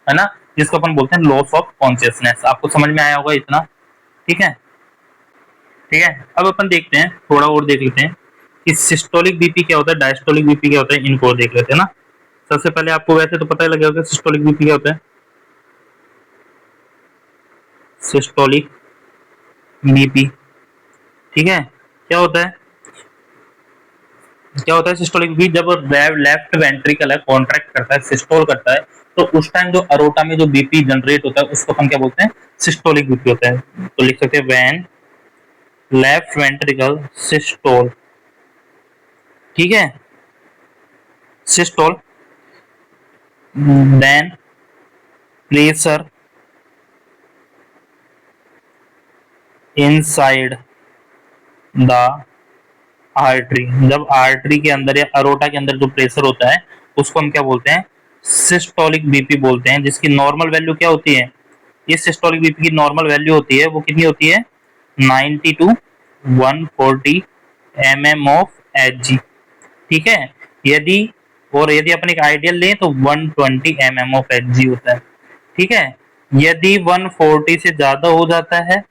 ना, जिसको अपन बोलते हैं लॉस ऑफ कॉन्शियसनेस। आपको समझ में आया होगा इतना। ठीक है। ठीक है। अब अपन देखते हैं, थोड़ा और देख लेते हैं कि सिस्टोलिक बीपी क्या होता है, डायस्टोलिक बीपी क्या होता है, इनको देख लेते हैं ना। सबसे पहले आपको वैसे तो पता ही लगेगा कि सिस्टोलिक बीपी क्या होता है, सिस्टोलिक बीपी। ठीक है। क्या होता है, क्या होता है सिस्टोलिक बीपी, जब लेफ्ट वेंट्रिकल है कॉन्ट्रैक्ट करता है, सिस्टोल करता है, तो उस टाइम जो अरोटा में जो बीपी जनरेट होता है उसको हम क्या बोलते हैं, सिस्टोलिक बीपी होता है। तो लिख सकते हैं व्हेन लेफ्ट वेंट्रिकल सिस्टोल। ठीक है। Systole, then pressure inside the artery, जब आर्टरी के अंदर या अरोटा के अंदर जो प्रेशर होता है उसको हम क्या बोलते हैं, सिस्टोलिक बीपी बोलते हैं, जिसकी नॉर्मल वैल्यू क्या होती है, ये सिस्टोलिक बीपी की नॉर्मल वैल्यू होती है, वो कितनी होती है, 90 टू 140 mm ऑफ Hg। ठीक है। यदि, और यदि अपन एक आइडियल लें तो 120 mm ऑफ Hg होता है। ठीक है। यदि 140 से ज्यादा हो जाता है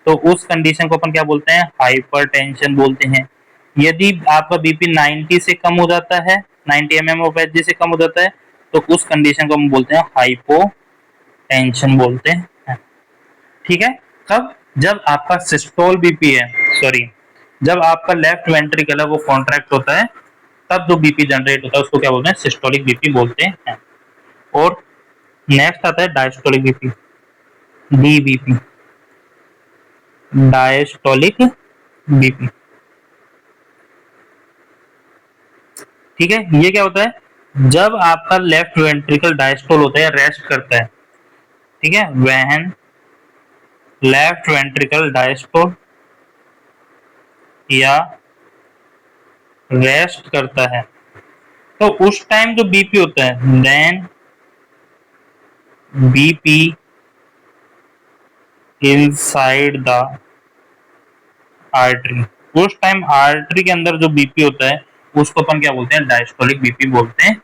तो उस कंडीशन को अपन क्या बोलते हैं, हाइपरटेंशन बोलते हैं। यदि आपका बीपी 90 से कम हो जाता है, 90 mm ऑफ Hg से कम हो जाता है, तो उस कंडीशन को हम बोलते हैं हाइपोटेंशन बोलते हैं। ठीक है, कब? जब आपका सिस्टोल बीपी है, सॉरी, जब आपका लेफ्ट वेंट्रिकल है वो कॉन्ट्रैक्ट होता है, तब जो बीपी जनरेट होता है उसको क्या बोलते हैं? सिस्टोलिक बीपी बोलते हैं। और नेक्स्ट आता है diastolic BP, DBP, diastolic BP. ठीक है, ये क्या होता है? जब आपका लेफ्ट वेंट्रिकल डायस्टोल होता है, रेस्ट करता है, ठीक है, व्हेन लेफ्ट वेंट्रिकल डायस्टोल या रेस्ट करता है, तो उस टाइम जो बीपी होता है, then BP inside the artery, उस टाइम आर्टरी के अंदर जो बीपी होता है उसको अपन क्या बोलते हैं? डायस्टोलिक बीपी बोलते हैं।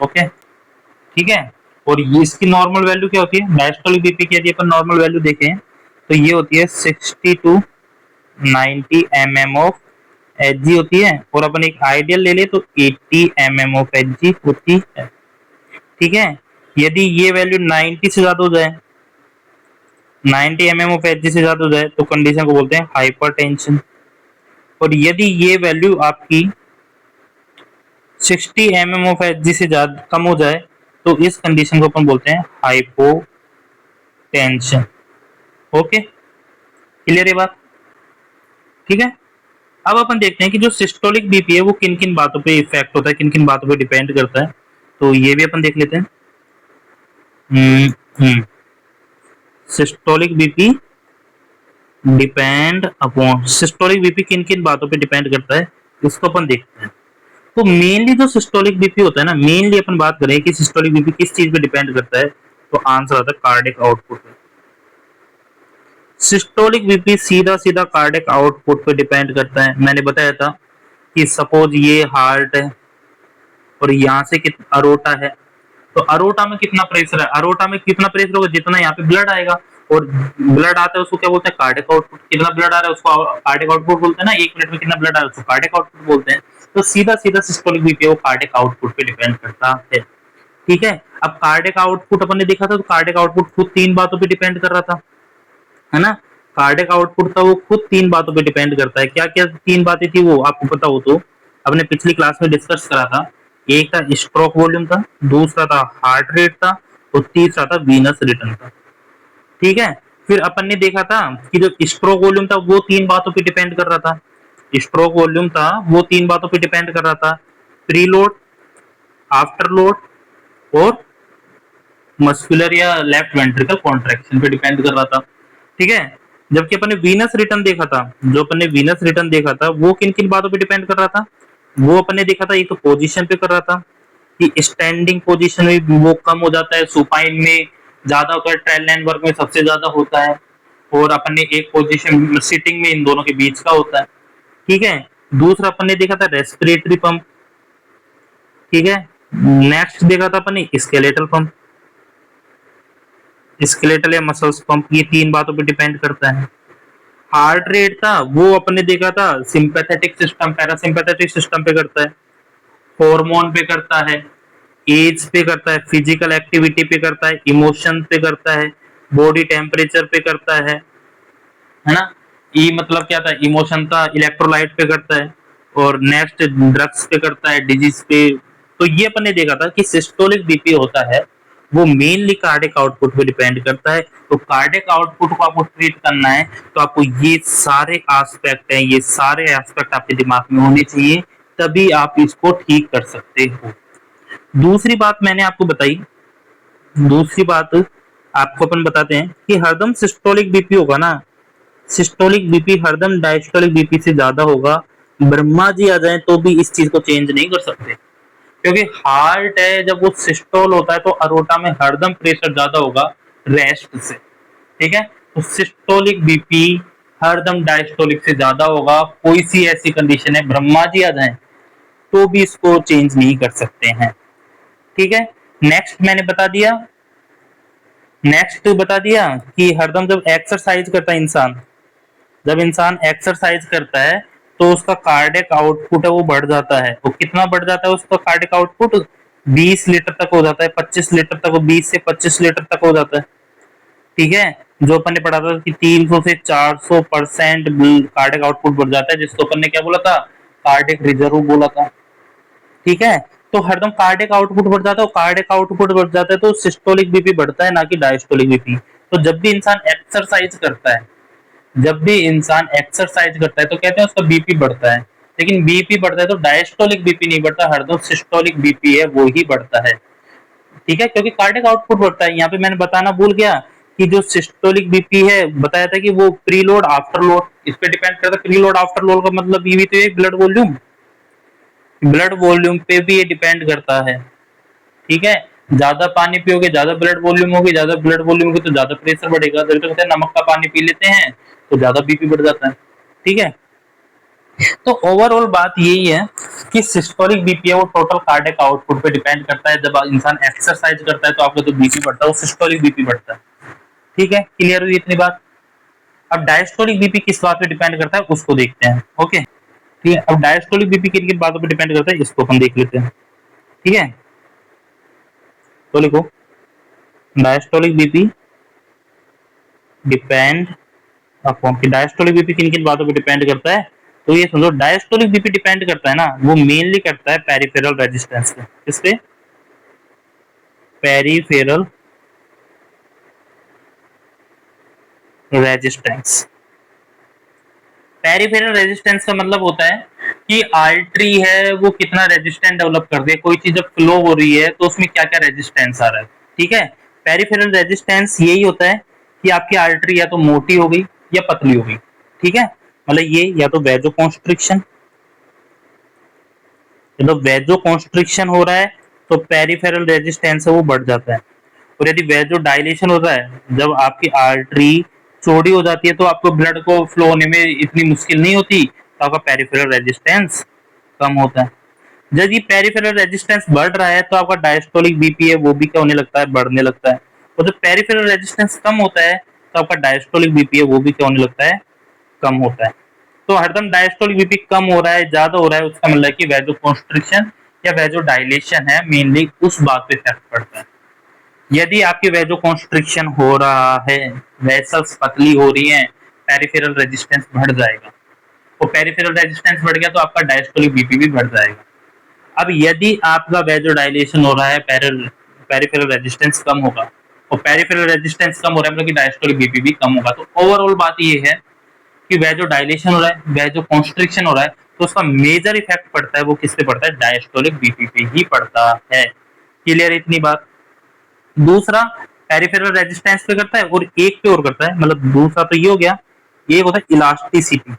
ओके, ठीक है। और ये इसकी नॉर्मल वैल्यू क्या होती है? डायस्टोलिक बीपी की यदि अपन नॉर्मल वैल्यू देखें तो ये होती है 60 to 90 mm ऑफ एचजी होती है, और अपन एक आइडियल ले ले तो 80 mm ऑफ एचजी होती है। ठीक है, यदि ये वैल्यू 90 से ज्यादा हो जाए, 90 mm ऑफ एचजी से ज्यादा हो जाए तो कंडीशन को बोलते हैं हाइपरटेंशन। और यदि ये वैल्यू आपकी 60 mm ऑफ एचजी से ज्यादा कम हो जाए तो इस कंडीशन को अपन बोलते हैं हाइपोटेंशन। ओके, क्लियर है बात? ठीक है, अब अपन देखते हैं कि जो सिस्टोलिक बीपी है वो किन किन बातों पे इफेक्ट होता है, किन किन बातों पे डिपेंड करता है, तो ये भी अपन देख लेते हैं। Systolic BP depend upon, systolic BP किन किन बातों पे डिपेंड करता है इसको अपन देखते हैं। तो मेनली जो सिस्टोलिक बीपी होता है ना, मेनली अपन बात करें कि सिस्टोलिक बीपी किस चीज पे डिपेंड करता है, तो आंसर आता है कार्डियक आउटपुट पे। सिस्टोलिक बीपी सीधा सीधा कार्डियक आउटपुट पे डिपेंड करता है। मैंने बताया था कि सपोज ये हार्ट है और यहाँ से अरोटा है, तो अरोटा में कितना प्रेशर है? अरोटा में कितना प्रेशर होगा? जितना यहाँ पे ब्लड आएगा, और ब्लड आता है उसको क्या बोलते हैं? Cardiac output. कितना ब्लड आ रहा है उसको कार्डियक आउटपुट बोलते हैं ना, 1 मिनट में कितना ब्लड आ रहा है उसको कार्डियक आउटपुट बोलते हैं। तो सीधा सीधा सिस्टोलिक बीपी वो कार्डियक आउटपुट पे डिपेंड करता है। ठीक है, अब कार्डियक आउटपुट अपन ने देखा था, तो कार्डियक आउटपुट खुद 3 बातों पे डिपेंड कर रहा था, है ना। कार्डियक आउटपुट था वो खुद 3 बातों पे डिपेंड करता है। क्या क्या 3 बातें थी वो आपको पता हो तो? अपने पिछली क्लास में डिस्कस करा था। एक था स्ट्रोक वॉल्यूम था, दूसरा था हार्ट रेट था, और तीसरा था वीनस रिटर्न था। ठीक है, फिर अपन ने देखा था कि जो स्ट्रोक वॉल्यूम था वो 3 बातों पे डिपेंड कर रहा था। स्ट्रोक वॉल्यूम था वो 3 बातों पे डिपेंड कर रहा था, प्री लोड, आफ्टर लोड, और मस्कुलर या लेफ्ट वेंट्रिकल कॉन्ट्रैक्शन पे डिपेंड कर रहा था। ठीक है, जबकि अपन ने वीनस रिटर्न देखा था, जो अपन ने वीनस रिटर्न देखा था वो किन किन बातों पे डिपेंड कर रहा था? वो अपन ने देखा था, एक तो पोजीशन पे कर रहा था कि स्टैंडिंग पोजीशन में वो कम हो जाता है, सुपाइन में ज्यादा होता है, ट्रेल वर्क में सबसे ज्यादा होता है, और अपन ने एक पोजीशन सिटिंग में इन दोनों के बीच का होता है। ठीक है, दूसरा अपन ने देखा था रेस्पिरेटरी पंप। ठीक है, नेक्स्ट देखा था अपन ने स्केलेटल पंप, स्केलेटल या मसल्स पंप। ये 3 बातों पे डिपेंड करता है। हार्ट रेट था वो अपन ने देखा था सिंपैथेटिक सिस्टम, पैरासिम्पैथेटिक सिस्टम पे करता है, हार्मोन पे करता है, एज पे करता है, फिजिकल एक्टिविटी पे करता है, इमोशन पे करता है, बॉडी टेम्परेचर पे करता है ना। ई मतलब क्या था? इमोशन था, इलेक्ट्रोलाइट पे करता है, और नेक्स्ट ड्रग्स पे करता है, डिजीज पे। तो ये अपन ने देखा था कि सिस्टोलिक बीपी होता है वो मेनली कार्डियक आउटपुट पे डिपेंड करता है। तो कार्डियक आउटपुट को आपको ट्रीट करना है तो आपको ये सारे एस्पेक्ट हैं, ये सारे एस्पेक्ट आपके दिमाग में होने चाहिए, तभी आप इसको ठीक कर सकते हो। दूसरी बात मैंने आपको बताई, दूसरी बात आपको अपन बताते हैं कि हरदम सिस्टोलिक बीपी होगा ना, सिस्टोलिक बीपी हरदम डायस्टोलिक बीपी से ज्यादा होगा। ब्रह्मा जी आ जाए तो भी इस चीज को चेंज नहीं कर सकते, क्योंकि हार्ट है जब वो सिस्टोल होता है तो अरोटा में हरदम प्रेशर ज्यादा होगा रेस्ट से। ठीक है, तो सिस्टोलिक बीपी हरदम डायस्टोलिक से ज्यादा होगा। कोई सी ऐसी कंडीशन है ब्रह्मा जी आ जाए तो भी इसको चेंज नहीं कर सकते हैं। ठीक है, नेक्स्ट मैंने बता दिया, नेक्स्ट बता दिया कि हरदम जब एक्सरसाइज करता है इंसान, जब इंसान एक्सरसाइज करता है तो उसका कार्डियक आउटपुट है वो बढ़ जाता है। वो कितना बढ़ जाता है उसका कार्डियक आउटपुट? 20 लीटर तक हो जाता है, 25 लीटर तक, 20 से 25 लीटर तक हो जाता है। ठीक है, जो अपन ने पढ़ा था कि 300 से 400% कार्डिक आउटपुट बढ़ जाता है, जिसको अपन ने क्या बोला था, कार्डिक रिजर्व बोला था। ठीक है, तो हरदम कार्डिक आउटपुट बढ़ जाता है, कार्डिक आउटपुट बढ़ जाता है तो सिस्टोलिक बीपी बढ़ता है, ना कि डायस्टोलिक बीपी। तो जब भी इंसान एक्सरसाइज करता है, जब भी इंसान एक्सरसाइज करता है तो कहते हैं उसका बीपी बढ़ता है, लेकिन बीपी बढ़ता है तो डायस्टोलिक बीपी नहीं बढ़ता, हरदम सिस्टोलिक बीपी है वो ही बढ़ता है। ठीक है, क्योंकि कार्डिक आउटपुट बढ़ता है। यहाँ पे मैंने बताना भूल गया कि जो सिस्टोलिक बीपी है, बताया था कि वो प्री लोड आफ्टर लोड, इस पे डिपेंड करता है। प्री लोड आफ्टर लोड का मतलब ये भी तो है ब्लड वॉल्यूम, ब्लड वॉल्यूम पे भी ये डिपेंड करता है। ठीक है, ज्यादा पानी पियोगे ज्यादा ब्लड वॉल्यूम होगी, ज्यादा ब्लड वॉल्यूम होगी तो ज्यादा प्रेशर बढ़ेगा। जब कहते हैं नमक का पानी पी लेते हैं तो ज्यादा बीपी बढ़ जाता है। ठीक है, तो ओवरऑल बात यही है कि सिस्टोलिक बीपी है वो टोटल कार्डियक आउटपुट पे डिपेंड करता है। जब इंसान एक्सरसाइज करता है तो आपका जो बीपी बढ़ता है वो सिस्टोलिक बीपी बढ़ता है। ठीक है, क्लियर हुई इतनी बात। अब डायस्टोलिक बीपी किस बात पे डिपेंड करता है उसको देखते हैं। ओके, ठीक है, अब डायस्टोलिक बीपी किन किन बातों पे डिपेंड करता है इसको अपन देख लेते हैं। ठीक है, तो लिखो डायस्टोलिक बीपी डिपेंड अपॉन, कि डायस्टोलिक बीपी किन किन बातों पे डिपेंड करता है। तो ये समझो डायस्टोलिक बीपी डिपेंड करता है ना, वो मेनली करता है पेरिफेरल रेजिस्टेंस पे। किस पे? Peripheral resistance. पेरिफेरल रेजिस्टेंस का मतलब होता है कि आर्टरी है वो कितना रेजिस्टेंट डेवलप कर दे, कोई चीज जब फ्लो हो रही है तो उसमें क्या क्या रेजिस्टेंस आ रहा है। ठीक है, पेरिफेरल रेजिस्टेंस यही होता है कि आपकी आर्टरी या तो मोटी हो गई या पतली हो गई। ठीक है, मतलब ये या तो वेजो कॉन्स्ट्रिक्शन, मतलब वेजो कॉन्स्ट्रिक्शन हो रहा है तो पेरिफेरल रेजिस्टेंस है वो बढ़ जाता है। और यदि वेजो डायलेशन होता है, जब आपकी आर्टरी चौड़ी हो जाती है तो आपको ब्लड को फ्लो होने में इतनी मुश्किल नहीं होती, तो आपका पेरिफेरल रेजिस्टेंस कम होता है। जब ये पेरिफेरल रेजिस्टेंस बढ़ रहा है तो आपका डायस्टोलिक बीपी है वो भी क्या होने लगता है, बढ़ने लगता है। और जब पेरिफेरल रेजिस्टेंस कम होता है तो आपका डायस्टोलिक बीपी है वो भी क्या होने लगता है, कम होता है। तो हरदम डायस्टोलिक बीपी कम हो रहा है ज्यादा हो रहा है, उसका मतलब है कि वेजो कॉन्स्ट्रिक्शन या वेजो डायलेशन है, मेनली उस बात पे इफेक्ट पड़ता है। यदि आपकी वेजो कॉन्स्ट्रिक्शन हो रहा है, वेसल्स पतली हो रही हैं, पेरिफेरल रेजिस्टेंस बढ़ जाएगा। और पेरिफेरल रेजिस्टेंस बढ़ गया तो आपका डायस्टोलिक बीपी भी बढ़ जाएगा। अब यदि आपका वेजो डायलेशन हो रहा है, पेरिफेरल रेजिस्टेंस कम होगा, और पेरिफेरल रेजिस्टेंस कम हो रहा है मतलब कि डायस्टोलिक बीपी भी कम होगा। तो ओवरऑल बात ये है कि वेजो डायलेशन हो रहा है, वेजो कॉन्स्ट्रिक्शन हो रहा है, तो उसका मेजर इफेक्ट पड़ता है वो किस पे पड़ता है, डायस्टोलिक बीपी पे ही पड़ता है। क्लियर इतनी बात। दूसरा पेरिफेरल रेजिस्टेंस पे करता है और एक पे और करता है, मतलब दूसरा तो ये हो गया। एक होता है इलास्टिसिटी,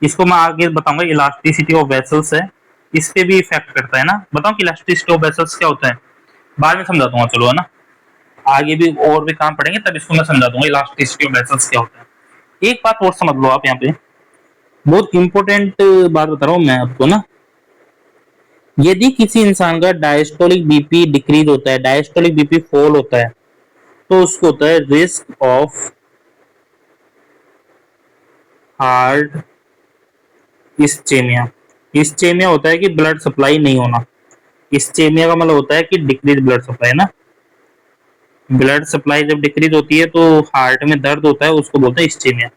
इसको मैं आगे बताऊंगा। इलास्टिसिटी ऑफ वेसल्स है, इस पे भी इफेक्ट करता है ना। बताऊं कि इलास्टिसिटी ऑफ वेसल्स क्या होता है, बाद में समझा दूंगा, चलो है ना, आगे भी और भी काम पड़ेंगे तब इसको मैं समझा दूंगा इलास्टिसिटी ऑफ वेसल्स क्या होता है। एक बात और समझ लो आप, यहाँ पे बहुत इंपॉर्टेंट बात बता रहा हूं मैं आपको ना। यदि किसी इंसान का डायस्टोलिक बीपी डिक्रीज होता है, डायस्टोलिक बीपी फॉल होता है, तो उसको होता है risk of heart ischaemia. Ischaemia होता है कि ब्लड सप्लाई नहीं होना। इस्चेमिया का मतलब होता है कि डिक्रीज ब्लड सप्लाई ना। ब्लड सप्लाई जब डिक्रीज होती है तो हार्ट में दर्द होता है, उसको बोलते हैं इस्चेमिया।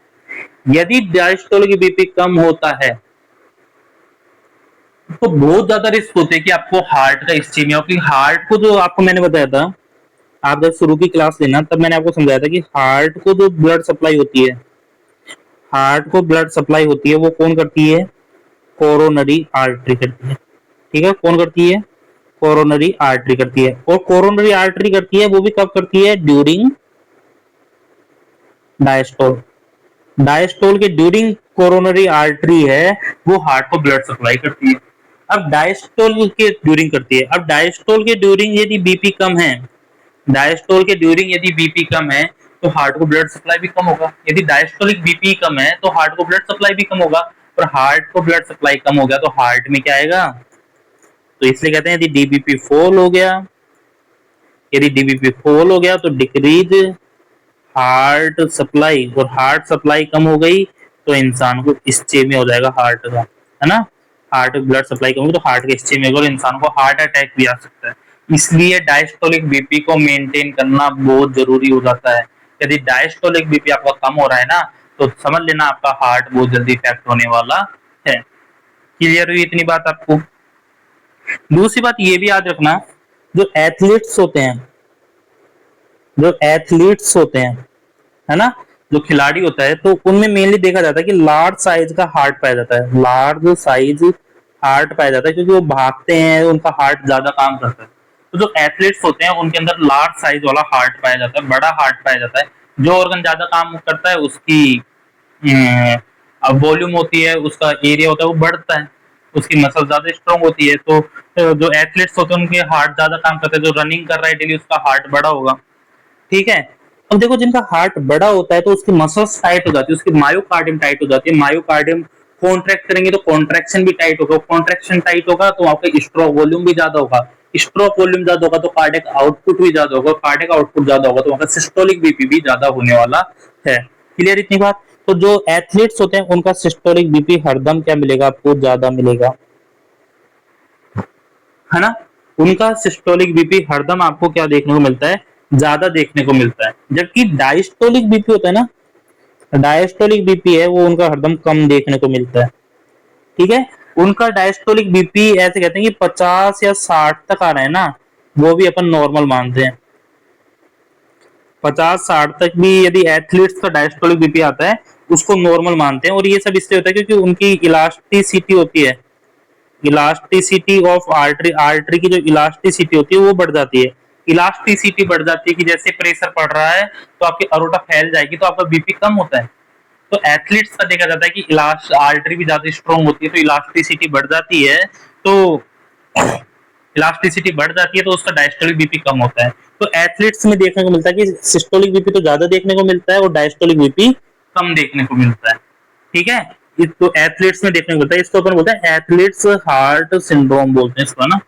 यदि डायस्टोलिक बीपी कम होता है तो बहुत ज्यादा रिस्क होते हैं कि आपको हार्ट का इस्चेमिया हो। क्योंकि हार्ट को, जो आपको मैंने बताया था, आप जब शुरू की क्लास लेना तब मैंने आपको समझाया था कि हार्ट को जो ब्लड सप्लाई होती है, हार्ट को ब्लड सप्लाई होती है वो कौन करती है, कोरोनरी आर्टरी करती है। ठीक है, कौन करती है, कोरोनरी आर्टरी करती है। और कोरोनरी आर्टरी करती है वो भी कब करती है, ड्यूरिंग डायस्टोल। डायस्टोल के ड्यूरिंग कोरोनरी आर्टरी है वो हार्ट को ब्लड सप्लाई करती है। अब डायस्टोल के ड्यूरिंग करती है। अब डायस्टोल के ड्यूरिंग यदि बीपी कम है, डायस्टोल के ड्यूरिंग यदि बीपी कम है तो हार्ट को ब्लड सप्लाई भी कम होगा। यदि डायस्टोलिक बीपी कम है तो हार्ट को ब्लड सप्लाई भी कम होगा, और हार्ट को ब्लड सप्लाई कम हो गया तो हार्ट में क्या आएगा, तो इसलिए कहते हैं यदि डीबीपी फॉल हो गया, यदि डीबीपी फॉल हो गया तो डिक्रीज हार्ट सप्लाई, और हार्ट सप्लाई कम हो गई तो इंसान को इस्चेमिया हो जाएगा हार्ट का, है ना। हार्ट में ब्लड सप्लाई कम होगी तो हार्ट की स्थिति में और इंसान को हार्ट अटैक भी आ सकता है। इसलिए डायस्टोलिक बीपी को मेंटेन करना बहुत जरूरी हो जाता है। यदि डायस्टोलिक बीपी आपका कम हो रहा है ना, तो समझ लेना आपका हार्ट बहुत जल्दी इफेक्ट होने वाला है। क्लियर हुई इतनी बात आपको? दूसरी बात ये भी याद रखना, जो एथलीट्स होते हैं, जो एथलीट्स होते हैं, है ना, जो खिलाड़ी होता है, तो उनमें मेनली देखा जाता है कि लार्ज साइज का हार्ट पाया जाता है, लार्ज साइज हार्ट पाया जाता है, क्योंकि वो भागते हैं, उनका हार्ट ज्यादा काम करता है। तो जो एथलीट्स होते हैं उनके अंदर लार्ज साइज वाला हार्ट पाया जाता है, बड़ा हार्ट पाया जाता है। जो ऑर्गन ज्यादा काम करता है उसकी वॉल्यूम होती है, उसका एरिया होता है वो बढ़ता है, उसकी मसल ज्यादा स्ट्रांग होती है। तो जो एथलीट्स होते हैं उनके हार्ट ज्यादा काम करते हैं, जो रनिंग कर रहा है डेली उसका हार्ट बड़ा होगा। ठीक है। अब देखो जिनका हार्ट बड़ा होता है तो उसकी मसल्स टाइट हो जाती है, उसकी मायोकार्डियम टाइट हो जाती है, मायोकार्डियम कॉन्ट्रैक्ट करेंगे तो कॉन्ट्रैक्शन भी टाइट होगा, कॉन्ट्रैक्शन टाइट होगा तो आपका स्ट्रोक वॉल्यूम भी ज्यादा होगा, स्ट्रोक वॉल्यूम ज्यादा होगा तो कार्डियक आउटपुट भी ज्यादा होगा, कार्डियक आउटपुट ज्यादा होगा तो आपका सिस्टोलिक बीपी भी ज्यादा होने वाला है। क्लियर इतनी बात? तो जो एथलीट्स होते हैं उनका सिस्टोलिक बीपी हरदम क्या मिलेगा आपको? ज्यादा मिलेगा, है ना। उनका सिस्टोलिक बीपी हरदम आपको क्या देखने को मिलता है? ज्यादा देखने को मिलता है। जबकि डायस्टोलिक बीपी होता है ना, डायस्टोलिक बीपी है वो उनका हरदम कम देखने को मिलता है। ठीक है। उनका डायस्टोलिक बीपी ऐसे कहते हैं कि 50 या 60 तक आ रहा है ना, वो भी अपन नॉर्मल मानते हैं। 50-60 तक भी यदि एथलीट्स का डायस्टोलिक बीपी आता है उसको नॉर्मल मानते हैं। और ये सब इसलिए होता है क्योंकि उनकी इलास्टिसिटी होती है, इलास्टिसिटी ऑफ आर्टरी, आर्टरी की जो इलास्टिसिटी होती है वो बढ़ जाती है। इलास्टिसिटी बढ़ जाती है कि जैसे प्रेशर पड़ रहा है तो आपकी अरोटा फैल जाएगी तो आपका बीपी कम होता है। तो एथलीट्स का देखा जाता है कि इलास्ट आर्टरी भी ज्यादा स्ट्रांग होती है तो इलास्टिसिटी बढ़ जाती है, तो इलास्टिसिटी बढ़ जाती है तो उसका डायस्टोलिक बीपी कम होता है। तो एथलीट्स में देखने को मिलता है कि सिस्टोलिक बीपी तो ज्यादा देखने को मिलता है और डायस्टोलिक बीपी कम देखने को मिलता है। ठीक है। तो एथलीट्स में देखने को मिलता है, इसको अपन बोलते हैं एथलीट्स हार्ट सिंड्रोम बोलते हैं इसको, ना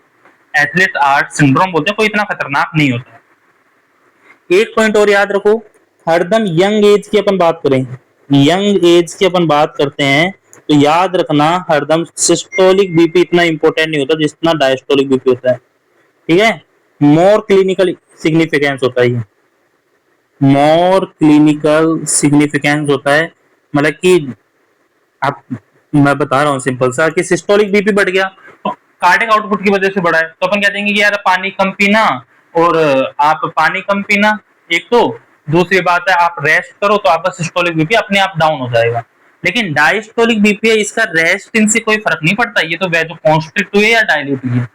एथलीट हार्ट सिंड्रोम बोलते हैं। कोई इतना खतरनाक नहीं होता है। एक पॉइंट और याद रखो, हरदम यंग एज की अपन बात करें, यंग एज की अपन बात करते हैं तो याद रखना हरदम सिस्टोलिक बीपी इतना इंपॉर्टेंट नहीं होता जितना डायस्टोलिक बीपी होता है। ठीक है। मोर क्लिनिकल सिग्निफिकेंस होता है, मोर क्लिनिकल सिग्निफिकेंस होता है, मतलब कि आप, मैं बता रहा हूँ सिंपल सा कि सिस्टोलिक बीपी बढ़ गया तो कार्डियक आउटपुट की वजह से बढ़ा है, तो अपन कह देंगे कि यार पानी कम पीना, और आप पानी कम पीना एक तो, दूसरी बात है आप रेस्ट करो तो आपका सिस्टोलिक बीपी अपने आप डाउन हो जाएगा। लेकिन डायस्टोलिक बीपी है, इसका रेस्ट इनसे कोई फर्क नहीं पड़ता, ये तो वैसे कॉन्स्ट्रिक्ट हुई है या डायल्यूट हुई है।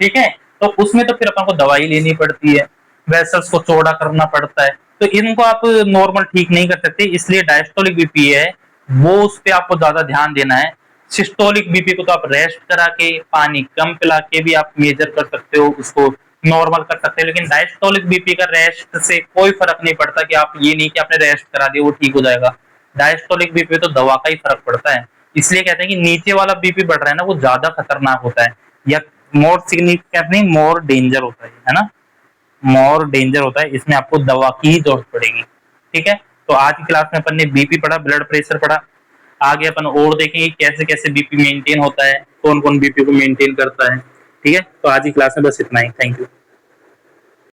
ठीक है। तो उसमें तो फिर अपन को दवाई लेनी पड़ती है, वेसल्स को चौड़ा करना पड़ता है, तो इनको आप नॉर्मल ठीक नहीं कर सकते। इसलिए डायस्टोलिक बीपी है वो उस पर आपको ज्यादा ध्यान देना है। सिस्टोलिक बीपी को तो आप रेस्ट करा के पानी कम पिला के भी आप मेजर कर सकते हो, उसको नॉर्मल कर सकते हो। लेकिन डायस्टोलिक बीपी का रेस्ट से कोई फर्क नहीं पड़ता कि आप ये नहीं कि आपने रेस्ट करा दिया वो ठीक हो जाएगा। डायस्टोलिक बीपी तो दवा का ही फर्क पड़ता है। इसलिए कहते हैं कि नीचे वाला बीपी बढ़ रहा है ना वो ज्यादा खतरनाक होता है, या मोर सिग्निफिकेंट नहीं, मोर डेंजर होता है ना, मोर डेंजर होता है। इसमें आपको दवा की ही जरूरत पड़ेगी। ठीक है। तो आज की क्लास में अपन ने बीपी पढ़ा, ब्लड प्रेशर पढ़ा, आगे अपन और देखेंगे कैसे कैसे बीपी मेंटेन होता है, कौन कौन बीपी को मेंटेन करता है। ठीक है। तो आज की क्लास में बस इतना ही। Thank you.